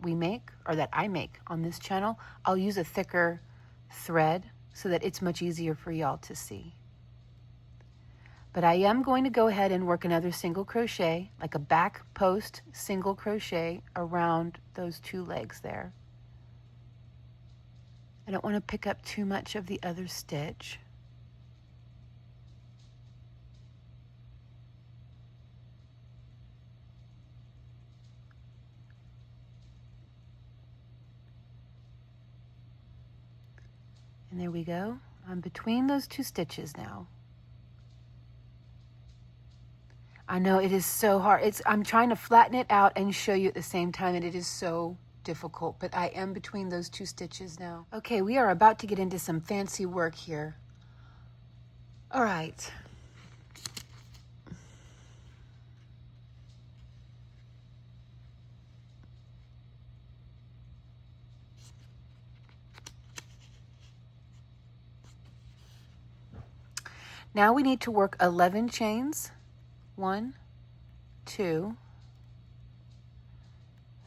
we make, or that I make on this channel, I'll use a thicker thread so that it's much easier for y'all to see. But I am going to go ahead and work another single crochet, like a back post single crochet around those two legs there. I don't want to pick up too much of the other stitch. And there we go. I'm between those two stitches now. I know it is so hard. I'm trying to flatten it out and show you at the same time, and it is so difficult, but I am between those two stitches now. Okay, we are about to get into some fancy work here. All right. Now we need to work 11 chains. 1, 2,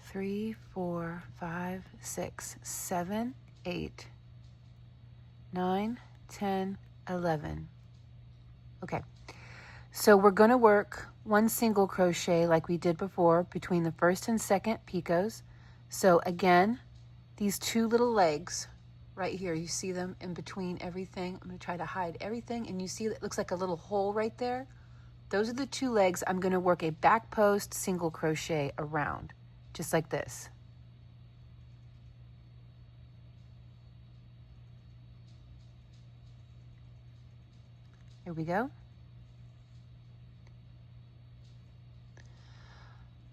3, 4, 5, 6, 7, 8, 9, 10, 11. Okay, so we're going to work one single crochet like we did before between the first and second picots. So again, these two little legs right here, you see them in between everything. I'm going to try to hide everything, and you see it looks like a little hole right there. Those are the two legs I'm going to work a back post single crochet around, just like this. Here we go.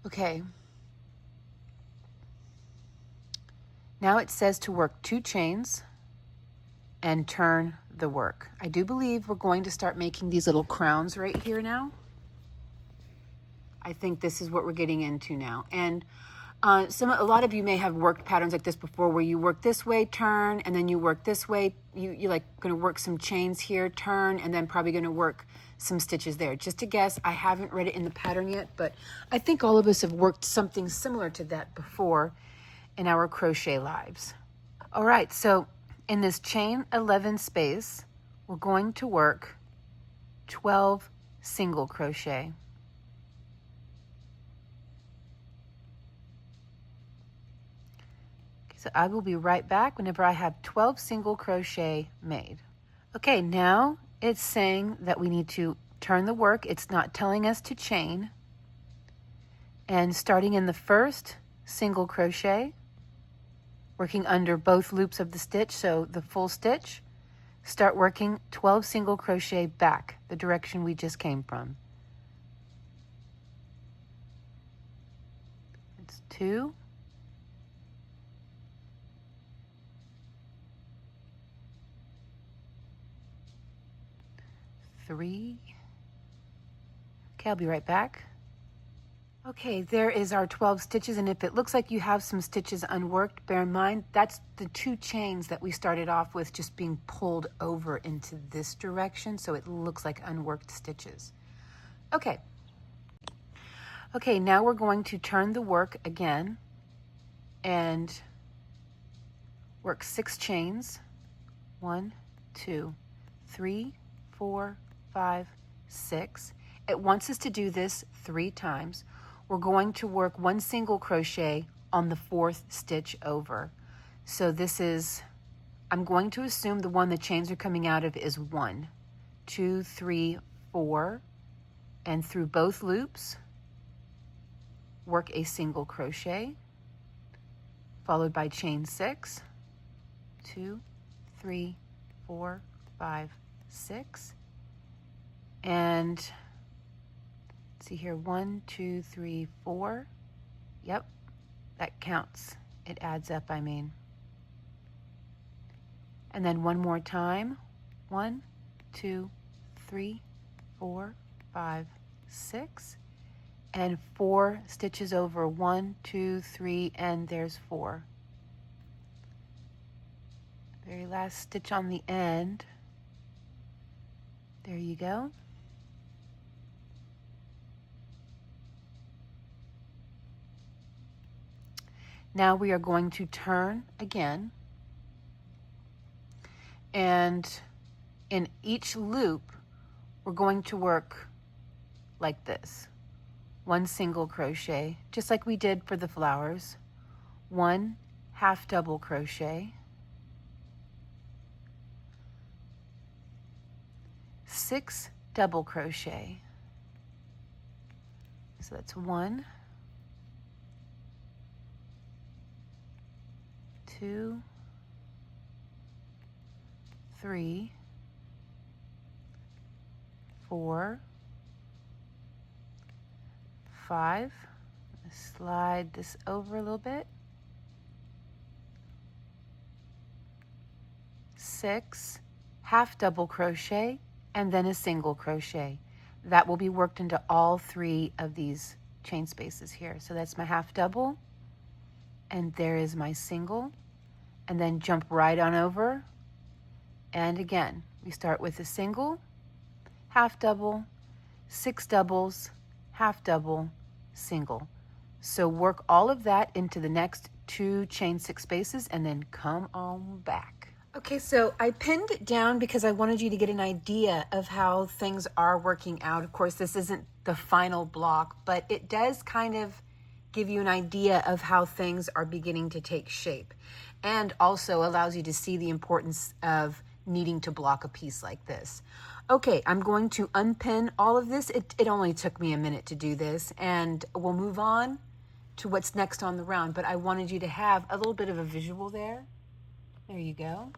Okay. Now it says to work 2 chains and turn the work. I do believe we're going to start making these little crowns right here now. I think this is what we're getting into now. And a lot of you may have worked patterns like this before, where you work this way, turn, and then you work this way. You're like going to work some chains here, turn, and then probably going to work some stitches there. Just a guess. I haven't read it in the pattern yet, but I think all of us have worked something similar to that before in our crochet lives. All right, so in this chain 11 space, we're going to work 12 single crochet. So I will be right back whenever I have 12 single crochet made. Okay, now it's saying that we need to turn the work. It's not telling us to chain. And starting in the first single crochet, working under both loops of the stitch, so the full stitch, start working 12 single crochet back, the direction we just came from. It's 2, 3. Okay, I'll be right back. Okay, there is our 12 stitches, and if it looks like you have some stitches unworked, bear in mind that's the 2 chains that we started off with just being pulled over into this direction, so it looks like unworked stitches. Okay, now we're going to turn the work again and work 6 chains. 1, 2, 3, 4, 5, 6. It wants us to do this 3 times. We're going to work 1 single crochet on the 4th stitch over. So this is, I'm going to assume the one the chains are coming out of is 1, 2, 3, 4, and through both loops, work a single crochet, followed by chain 6, 2, 3, 4, 5, 6, and let's see here, 1, 2, 3, 4. Yep, that counts. It adds up, I mean. And then one more time. 1, 2, 3, 4, 5, 6, and 4 stitches over. 1, 2, 3, and there's 4. Very last stitch on the end. There you go. Now we are going to turn again, and in each loop we're going to work like this. 1 single crochet, just like we did for the flowers. 1 half double crochet, 6 double crochet. So that's 1, 2, 3, 4, 5. Slide this over a little bit. 6 half double crochet, and then a single crochet. That will be worked into all 3 of these chain spaces here. So that's my half double, and there is my single, and then jump right on over. And again, we start with a single, half double, 6 doubles, half double, single. So work all of that into the next 2 chain 6 spaces and then come on back. Okay, so I pinned it down because I wanted you to get an idea of how things are working out. Of course, this isn't the final block, but it does kind of give you an idea of how things are beginning to take shape, and also allows you to see the importance of needing to block a piece like this. Okay, I'm going to unpin all of this. It only took me a minute to do this, and we'll move on to what's next on the round, but I wanted you to have a little bit of a visual there. There you go,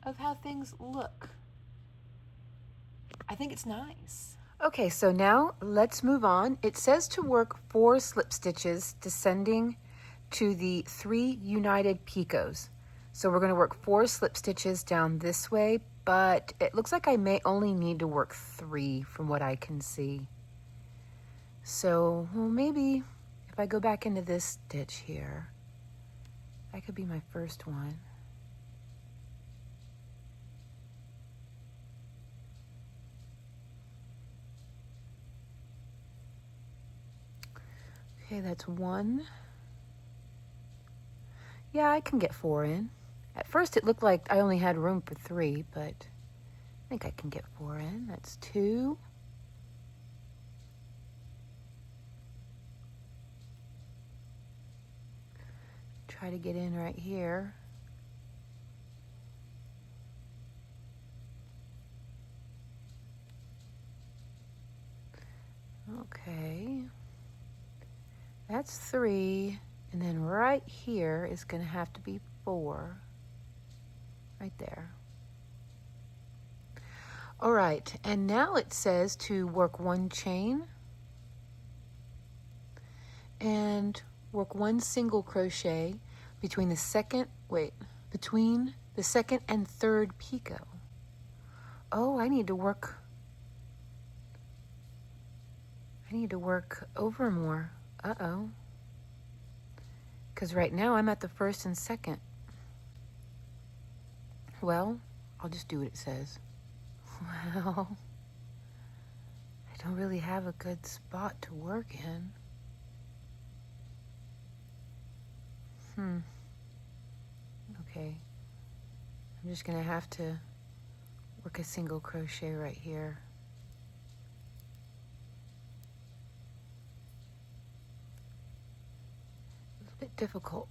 of how things look. I think it's nice. Okay, so now let's move on. It says to work 4 slip stitches descending to the 3 united picots. So we're going to work 4 slip stitches down this way, but it looks like I may only need to work 3 from what I can see. So well, maybe if I go back into this stitch here, that could be my first one. Okay, that's 1. Yeah, I can get 4 in. At first it looked like I only had room for 3, but I think I can get 4 in. That's 2. Try to get in right here. Okay. That's 3, and then right here is going to have to be 4. Right there. All right, and now it says to work 1 chain and work 1 single crochet between the second and 3rd picot. Oh, I need to work over more. Uh-oh. Because right now I'm at the 1st and 2nd. Well, I'll just do what it says. Well, I don't really have a good spot to work in. Okay. I'm just going to have to work a single crochet right here. It's a bit difficult.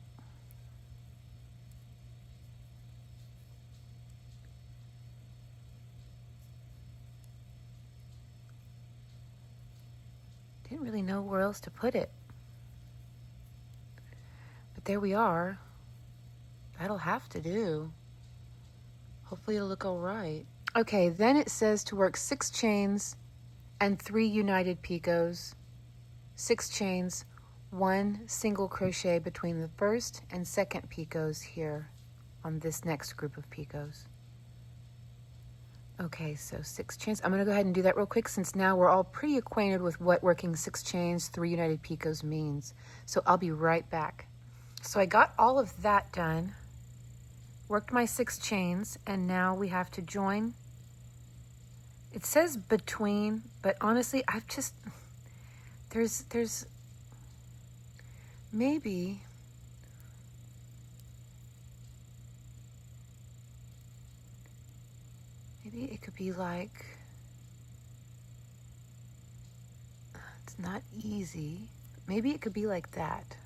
Didn't really know where else to put it. But there we are. That'll have to do. Hopefully it'll look all right. Okay, then it says to work 6 chains and 3 united picots, 6 chains, 1 single crochet between the 1st and 2nd picots here. on this next group of picots. Okay, so 6 chains. I'm going to go ahead and do that real quick since now we're all pretty acquainted with what working 6 chains, 3 united picots means. So I'll be right back. So I got all of that done, worked my 6 chains, and now we have to join. It says between, but honestly, I've just, there's maybe, it could be like, it's not easy. Maybe it could be like that.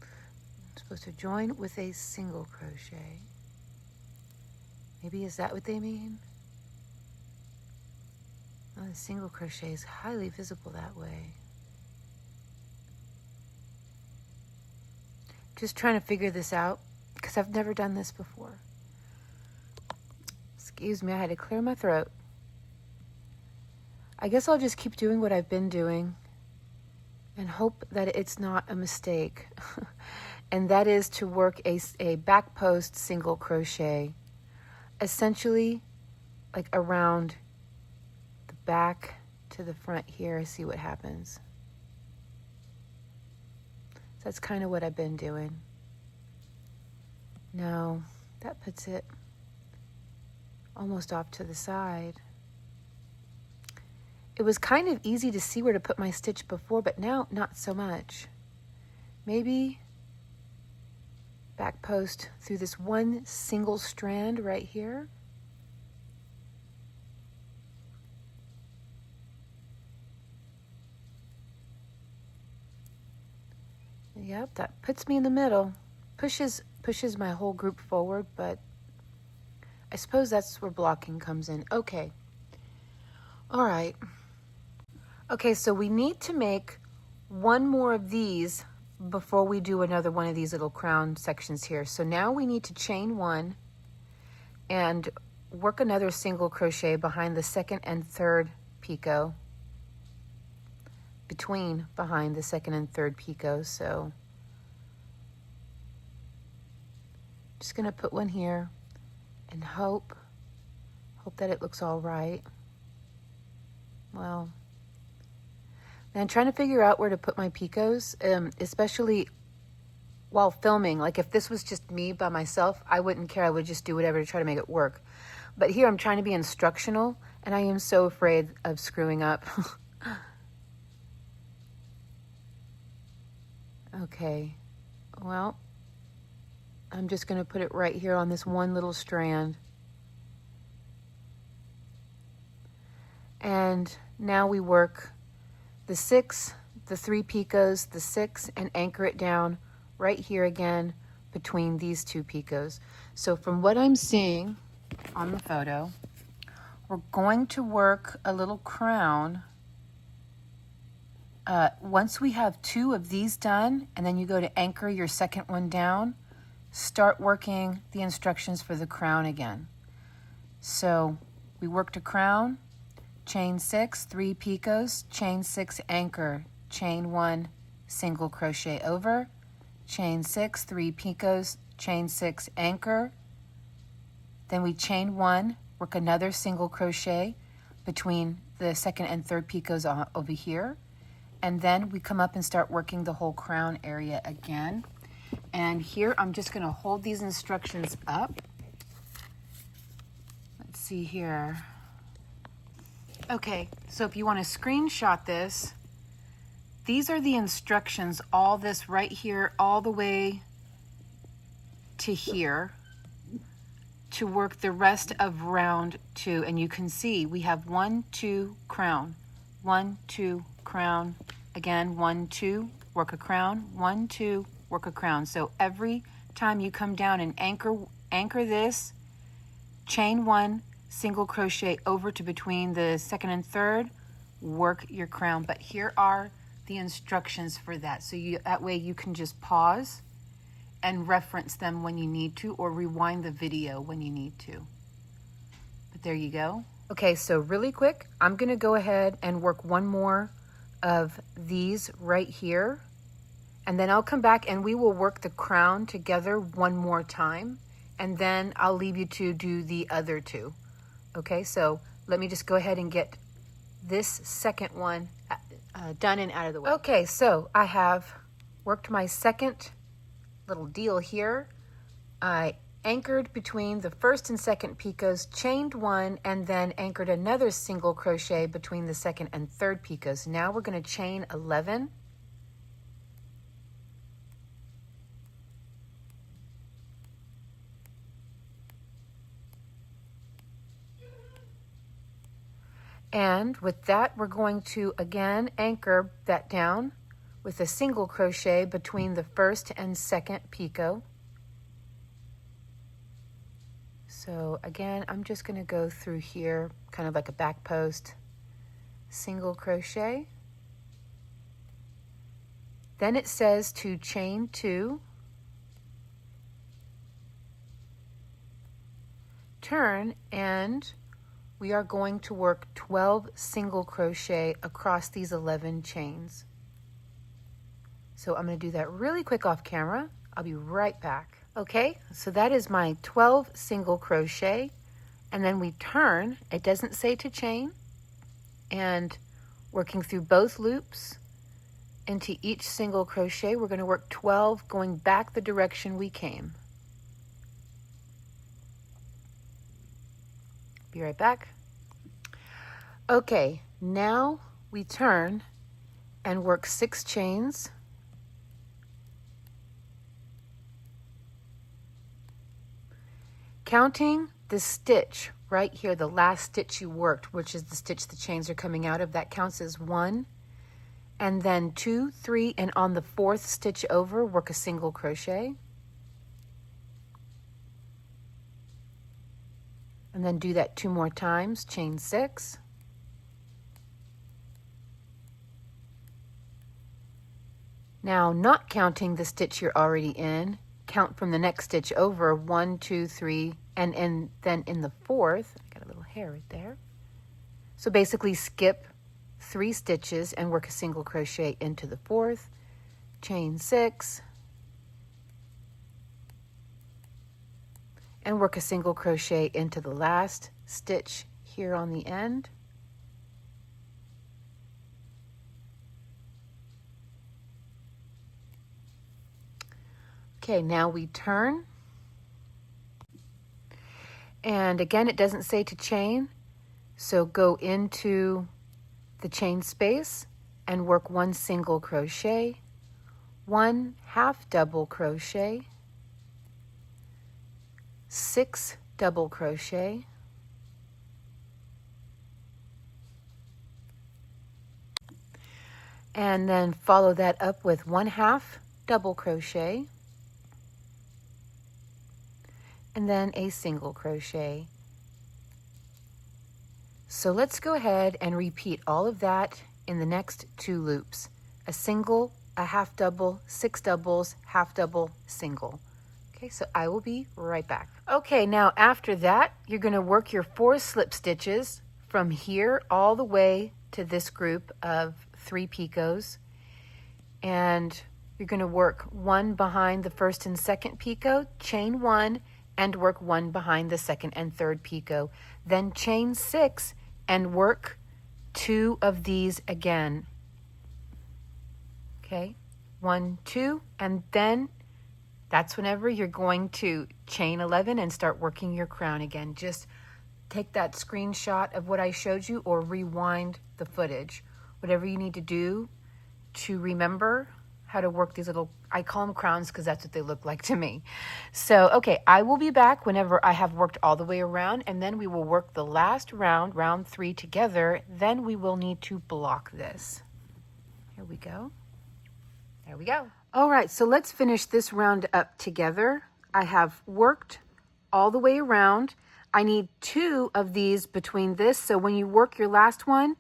I'm supposed to join with a single crochet. Maybe is that what they mean? Oh, the single crochet is highly visible that way. Just trying to figure this out because I've never done this before. Excuse me, I had to clear my throat. I guess I'll just keep doing what I've been doing and hope that it's not a mistake. And that is to work a back post single crochet, essentially like around the back to the front here. See what happens. So that's kind of what I've been doing. No, that puts it almost off to the side. It was kind of easy to see where to put my stitch before, but now not so much. Maybe back post through this one single strand right here. Yep, that puts me in the middle. Pushes my whole group forward, but I suppose that's where blocking comes in. Okay. All right. Okay, so we need to make one more of these before we do another one of these little crown sections here. So now we need to chain 1 and work another single crochet behind the 2nd and 3rd picot, behind the 2nd and 3rd picots. So just gonna put one here and hope that it looks all right. Well, and I'm trying to figure out where to put my picots, especially while filming. Like if this was just me by myself, I wouldn't care. I would just do whatever to try to make it work. But here I'm trying to be instructional, and I am so afraid of screwing up. Okay, well, I'm just going to put it right here on this one little strand. And now we work the 6, the 3 picots, the 6, and anchor it down right here again between these 2 picots. So from what I'm seeing on the photo, we're going to work a little crown. Once we have 2 of these done, and then you go to anchor your 2nd one down, start working the instructions for the crown again. So we worked a crown, chain 6, 3 picots, chain 6, anchor, chain 1, single crochet over, chain 6, 3 picots, chain 6, anchor. Then we chain 1, work another single crochet between the 2nd and 3rd picots over here. And then we come up and start working the whole crown area again. And here I'm just going to hold these instructions up. Let's see here. Okay, so if you want to screenshot this, these are the instructions, all this right here, all the way to here, to work the rest of round 2. And you can see we have 1, 2, crown, 1, 2, crown, again, 1, 2, work a crown, 1, 2, work a crown. So every time you come down and anchor this, chain 1, single crochet over to between the 2nd and 3rd, work your crown. But here are the instructions for that. So that way you can just pause and reference them when you need to, or rewind the video when you need to. But there you go. Okay, so really quick, I'm gonna go ahead and work one more of these right here. and then I'll come back and we will work the crown together one more time, and then I'll leave you to do the other two. Okay, so let me just go ahead and get this second one done and out of the way. Okay, so I have worked my second little deal here. I anchored between the first and second picots, chained one, and then anchored another single crochet between the second and third picots. Now we're going to chain 11. And with that, we're going to again anchor that down with a single crochet between the first and second picot. So again, I'm just going to go through here, kind of like a back post, single crochet. Then it says to chain 2, turn, and we are going to work 12 single crochet across these 11 chains. So I'm going to do that really quick off camera. I'll be right back. Okay, so that is my 12 single crochet, and then we turn. It doesn't say to chain, and working through both loops into each single crochet, we're going to work 12 going back the direction we came. Be right back. Okay, now we turn and work 6 chains. Counting the stitch right here, the last stitch you worked, which is the stitch the chains are coming out of, that counts as 1. And then 2, 3, and on the 4th stitch over, work a single crochet. And then do that 2 more times, chain 6. Now, not counting the stitch you're already in, count from the next stitch over, 1, 2, 3, and then in the 4th, I got a little hair right there. So basically skip 3 stitches and work a single crochet into the 4th, chain 6, and work a single crochet into the last stitch here on the end. Okay, now we turn, and again it doesn't say to chain, so go into the chain space and work 1 single crochet, 1 half double crochet, 6 double crochet, and then follow that up with 1 half double crochet, and then a single crochet. So let's go ahead and repeat all of that in the next 2 loops. A single, a half double, 6 doubles, half double, single. Okay, so I will be right back. Okay, now after that, you're going to work your 4 slip stitches from here all the way to this group of 3 picots, and you're going to work 1 behind the first and second picot, chain 1, and work 1 behind the second and third picot. Then chain 6 and work 2 of these again. Okay, 1, 2, and then that's whenever you're going to chain 11 and start working your crown again. Just take that screenshot of what I showed you or rewind the footage. Whatever you need to do to remember how to work these little, I call them crowns because that's what they look like to me. So, okay, I will be back whenever I have worked all the way around, and then we will work the last round, round 3 together. Then we will need to block this. Here we go. There we go. All right, so let's finish this round up together. I have worked all the way around. I need 2 of these between this, so when you work your last one,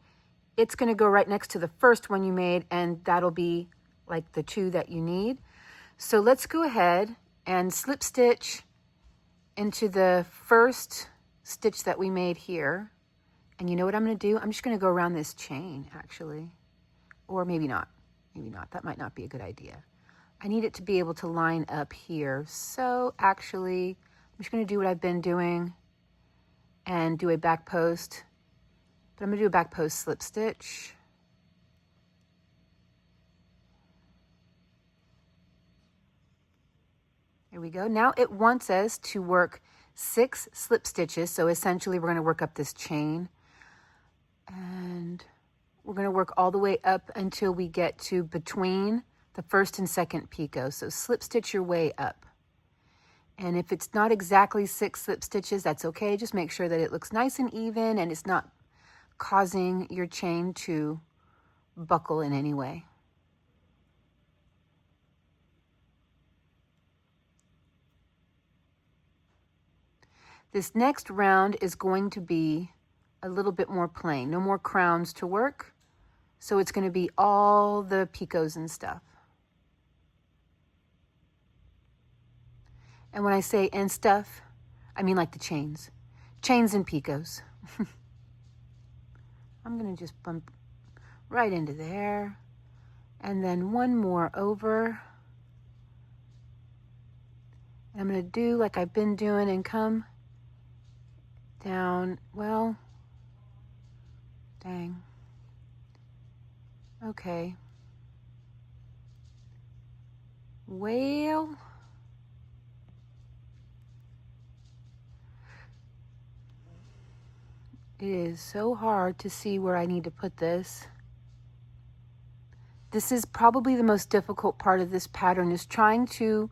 it's going to go right next to the first one you made, and that'll be like the 2 that you need. So let's go ahead and slip stitch into the first stitch that we made here. And you know what I'm going to do? I'm just going to go around this chain, actually. Or maybe not. Maybe not. That might not be a good idea. I need it to be able to line up here. So actually, I'm just going to do what I've been doing and do a back post. But I'm going to do a back post slip stitch. There we go. Now it wants us to work 6 slip stitches. So essentially we're going to work up this chain. And we're going to work all the way up until we get to between the first and second picot. So slip stitch your way up. And if it's not exactly 6 slip stitches, that's okay. Just make sure that it looks nice and even and it's not causing your chain to buckle in any way. This next round is going to be a little bit more plain. No more crowns to work. So it's going to be all the picots and stuff. And when I say and stuff, I mean like the chains. Chains and picots. I'm going to just bump right into there. And then one more over. And I'm going to do like I've been doing and come down. Well, dang. Okay. Well, it is so hard to see where I need to put this. This is probably the most difficult part of this pattern, is trying to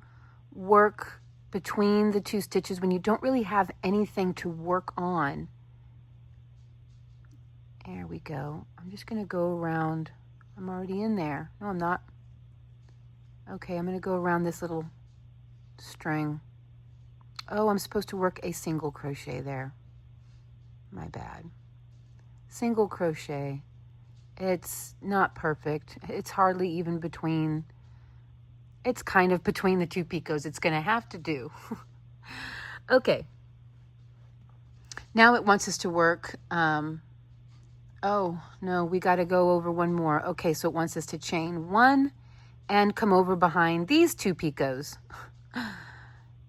work between the 2 stitches when you don't really have anything to work on. There we go. I'm just going to go around. I'm already in there. No, I'm not. Okay, I'm going to go around this little string. Oh, I'm supposed to work a single crochet there. My bad. Single crochet. It's not perfect. It's hardly even between. It's kind of between the 2 picots. It's going to have to do. Okay. Now it wants us to work. Oh, no, we got to go over one more. Okay, so it wants us to chain 1 and come over behind these 2 picots.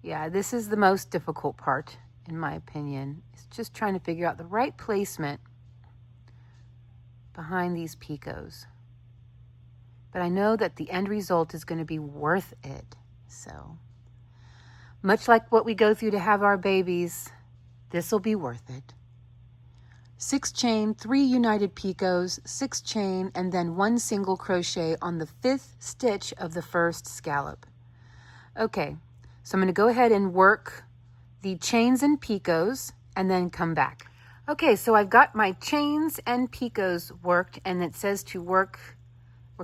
Yeah, this is the most difficult part, in my opinion. It's just trying to figure out the right placement behind these picots. But I know that the end result is going to be worth it. So, much like what we go through to have our babies, this will be worth it. 6 chain, 3 united picots, 6 chain, and then 1 single crochet on the 5th stitch of the first scallop. Okay, so I'm going to go ahead and work the chains and picots and then come back. Okay, so I've got my chains and picots worked, and it says to work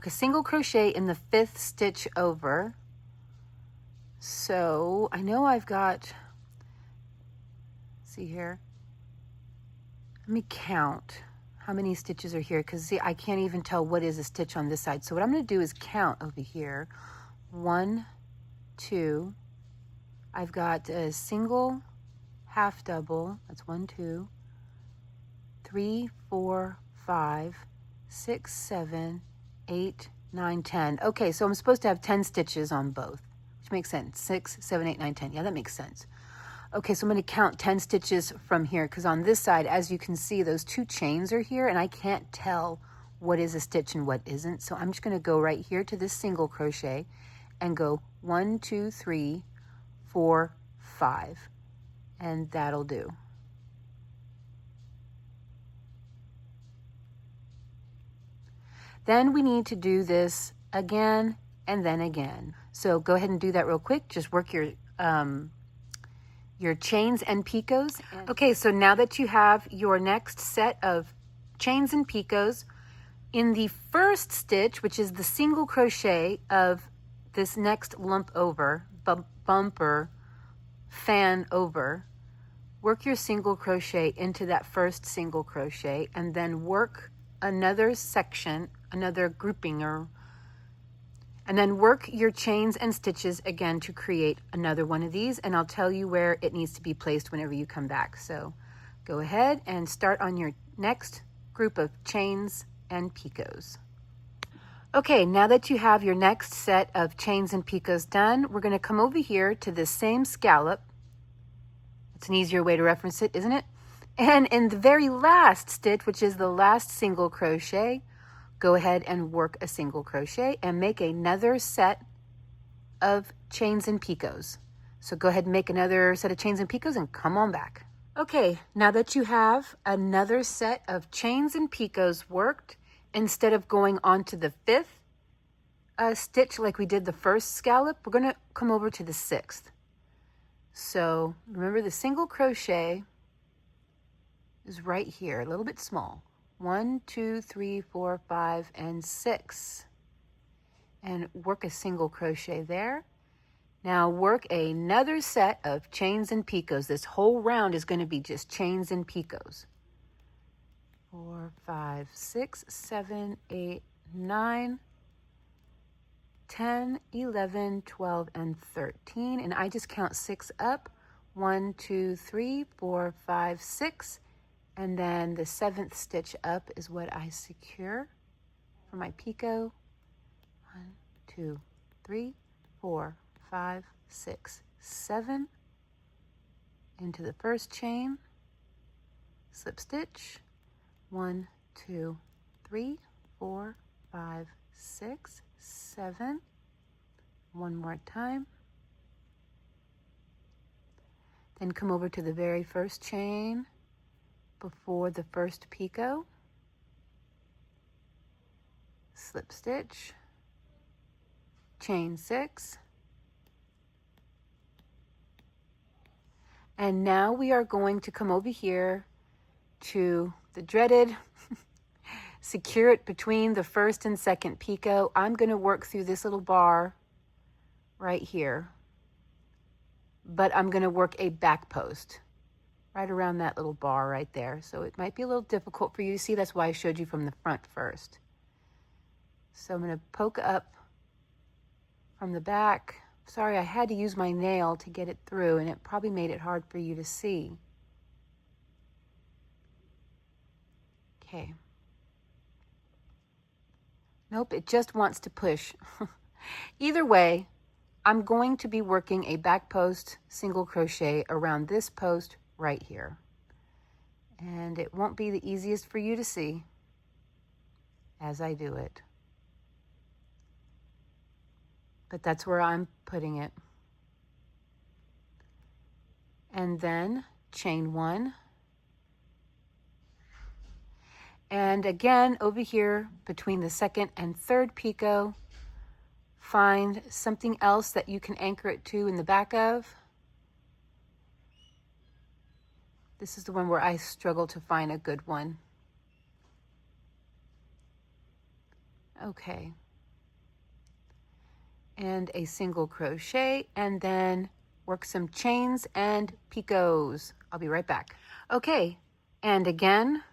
a single crochet in the 5th stitch over. So I know I've got, see here, let me count how many stitches are here, because see, I can't even tell what is a stitch on this side. So what I'm going to do is count over here. 1, 2, I've got a single, half double, that's 1, 2, 3, 4, 5, 6, 7, 8, 9, 10. Okay, so I'm supposed to have 10 stitches on both, which makes sense. 6, 7, 8, 9, 10. Yeah, that makes sense. Okay, so I'm going to count 10 stitches from here, because on this side, as you can see, those 2 chains are here, and I can't tell what is a stitch and what isn't. So I'm just going to go right here to this single crochet and go 1, 2, 3, 4, 5, and that'll do. Then we need to do this again and then again. So go ahead and do that real quick. Just work your chains and picots. Okay, so now that you have your next set of chains and picots, in the first stitch, which is the single crochet of this next lump over, bumper, fan over, work your single crochet into that first single crochet, and then work another section, another grouping, and then work your chains and stitches again to create another one of these, and I'll tell you where it needs to be placed whenever you come back. So go ahead and start on your next group of chains and picots. Okay, now that you have your next set of chains and picots done, we're going to come over here to the same scallop. It's an easier way to reference it, isn't it? And in the very last stitch, which is the last single crochet, go ahead and work a single crochet and make another set of chains and picots. So go ahead and make another set of chains and picots and come on back. Okay, now that you have another set of chains and picots worked, instead of going on to the 5th stitch like we did the first scallop, we're going to come over to the 6th. So remember, the single crochet is right here, a little bit small. 1, 2, 3, 4, 5, and 6. And work a single crochet there. Now work another set of chains and picots. This whole round is going to be just chains and picots. 4, 5, 6, 7, 8, 9, 10, 11, 12, and 13. And I just count 6 up. 1, 2, 3, 4, 5, 6. And then the 7th stitch up is what I secure for my picot. 1, 2, 3, 4, 5, 6, 7. Into the first chain, slip stitch. 1, 2, 3, 4, 5, 6, 7. One more time. Then come over to the very first chain before the first picot. Slip stitch. Chain 6. And now we are going to come over here to the dreaded secure it between the first and second picot. I'm going to work through this little bar right here, but I'm going to work a back post right around that little bar right there. So it might be a little difficult for you to see. That's why I showed you from the front first. So I'm going to poke up from the back. Sorry, I had to use my nail to get it through, and it probably made it hard for you to see. Okay. Nope, it just wants to push. Either way, I'm going to be working a back post single crochet around this post right here. And it won't be the easiest for you to see as I do it. But that's where I'm putting it. And then chain 1. And again, over here between the second and third picot, find something else that you can anchor it to in the back of. This is the one where I struggle to find a good one. Okay. And a single crochet, and then work some chains and picots. I'll be right back. Okay, and again,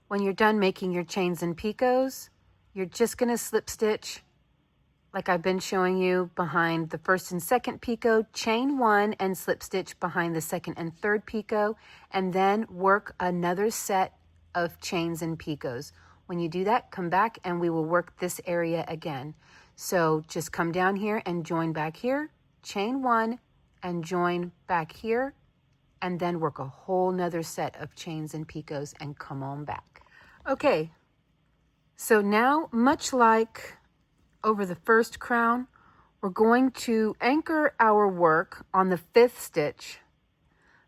when you're done making your chains and picots, you're just going to slip stitch like I've been showing you behind the first and second picot, chain 1 and slip stitch behind the second and third picot, and then work another set of chains and picots. When you do that, come back and we will work this area again. So just come down here and join back here, chain 1 and join back here, and then work a whole nother set of chains and picots and come on back. Okay, so now, much like over the first crown, we're going to anchor our work on the 5th stitch,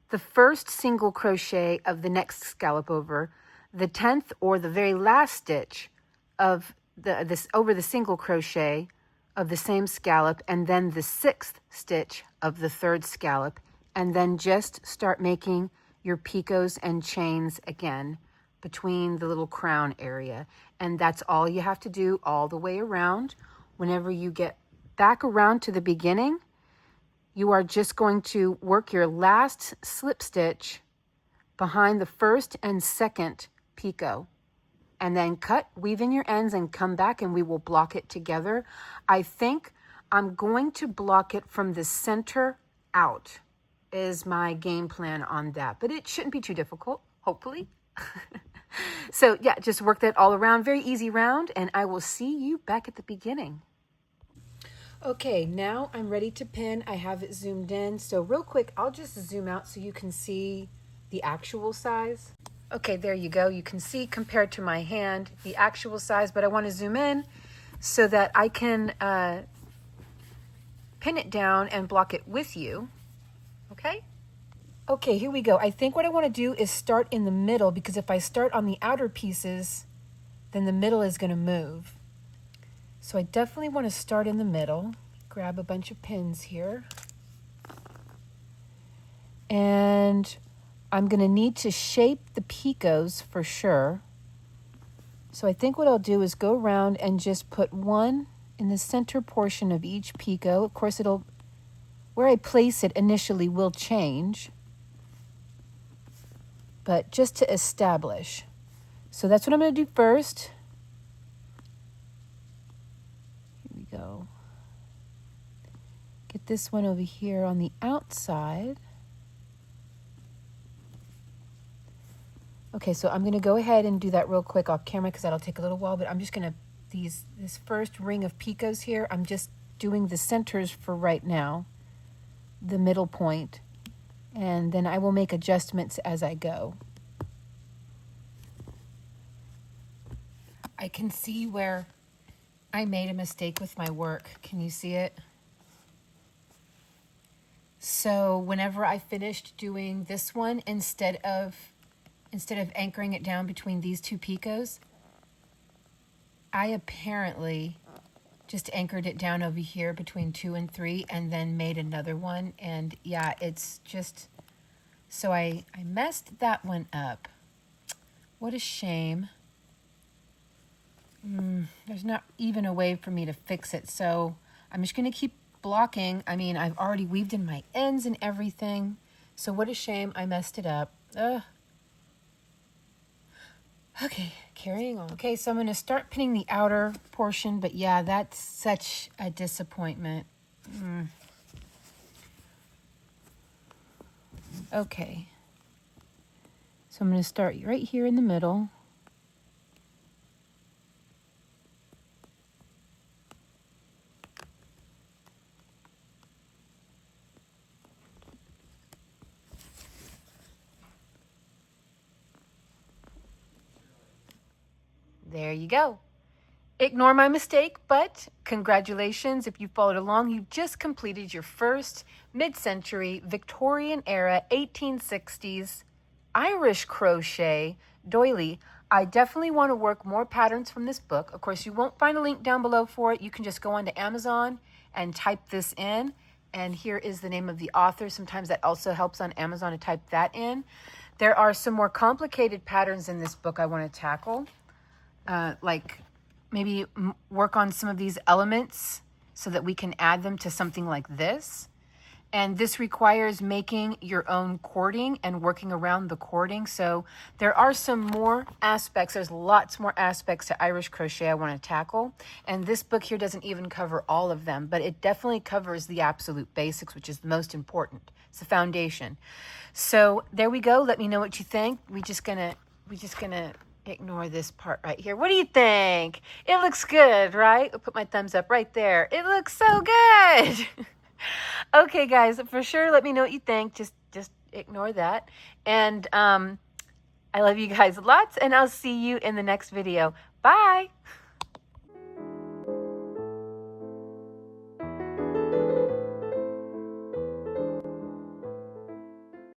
the first single crochet of the next scallop over, the 10th or the very last stitch of over the single crochet of the same scallop, and then the 6th stitch of the 3rd scallop, and then just start making your picots and chains again between the little crown area. And that's all you have to do all the way around. Whenever you get back around to the beginning, you are just going to work your last slip stitch behind the first and second picot, and then cut, weave in your ends, and come back and we will block it together. I think I'm going to block it from the center out is my game plan on that, but it shouldn't be too difficult, hopefully. So yeah, just work that all around. Very easy round, and I will see you back at the beginning. Okay, now I'm ready to pin. I have it zoomed in. So real quick, I'll just zoom out so you can see the actual size. Okay, there you go. You can see compared to my hand the actual size, but I want to zoom in so that I can pin it down and block it with you. Okay? Okay, here we go. I think what I want to do is start in the middle, because if I start on the outer pieces, then the middle is going to move. So I definitely want to start in the middle. Grab a bunch of pins here. And I'm going to need to shape the picots for sure. So I think what I'll do is go around and just put one in the center portion of each picot. Of course, where I place it initially will change, but just to establish. So that's what I'm going to do first. Here we go. Get this one over here on the outside. Okay, so I'm going to go ahead and do that real quick off camera because that'll take a little while, but I'm just going to, this first ring of picots here, I'm just doing the centers for right now, the middle point, and then I will make adjustments as I go. I can see where I made a mistake with my work. Can you see it? So whenever I finished doing this one, instead of anchoring it down between these two picots, I apparently just anchored it down over here between 2 and 3 and then made another one. And yeah, it's just, so I messed that one up. What a shame. There's not even a way for me to fix it. So I'm just going to keep blocking. I mean, I've already weaved in my ends and everything. So what a shame I messed it up. Ugh. Okay, carrying on. Okay, so I'm going to start pinning the outer portion, but yeah, that's such a disappointment. Okay. So I'm going to start right here in the middle. There you go. Ignore my mistake, but congratulations. If you followed along, you've just completed your first mid-century Victorian era 1860s Irish crochet doily. I definitely want to work more patterns from this book. Of course, you won't find a link down below for it. You can just go onto Amazon and type this in. And here is the name of the author. Sometimes that also helps on Amazon to type that in. There are some more complicated patterns in this book I want to tackle. Like maybe work on some of these elements so that we can add them to something like this. And this requires making your own cording and working around the cording. So there are some more aspects. There's lots more aspects to Irish crochet I want to tackle. And this book here doesn't even cover all of them, but it definitely covers the absolute basics, which is the most important. It's the foundation. So there we go. Let me know what you think. We're just gonna ignore this part right here. What do you think? It looks good, right? I'll put my thumbs up right there. It looks so good. Okay, guys, for sure, let me know what you think. Just ignore that. And I love you guys lots, and I'll see you in the next video. Bye.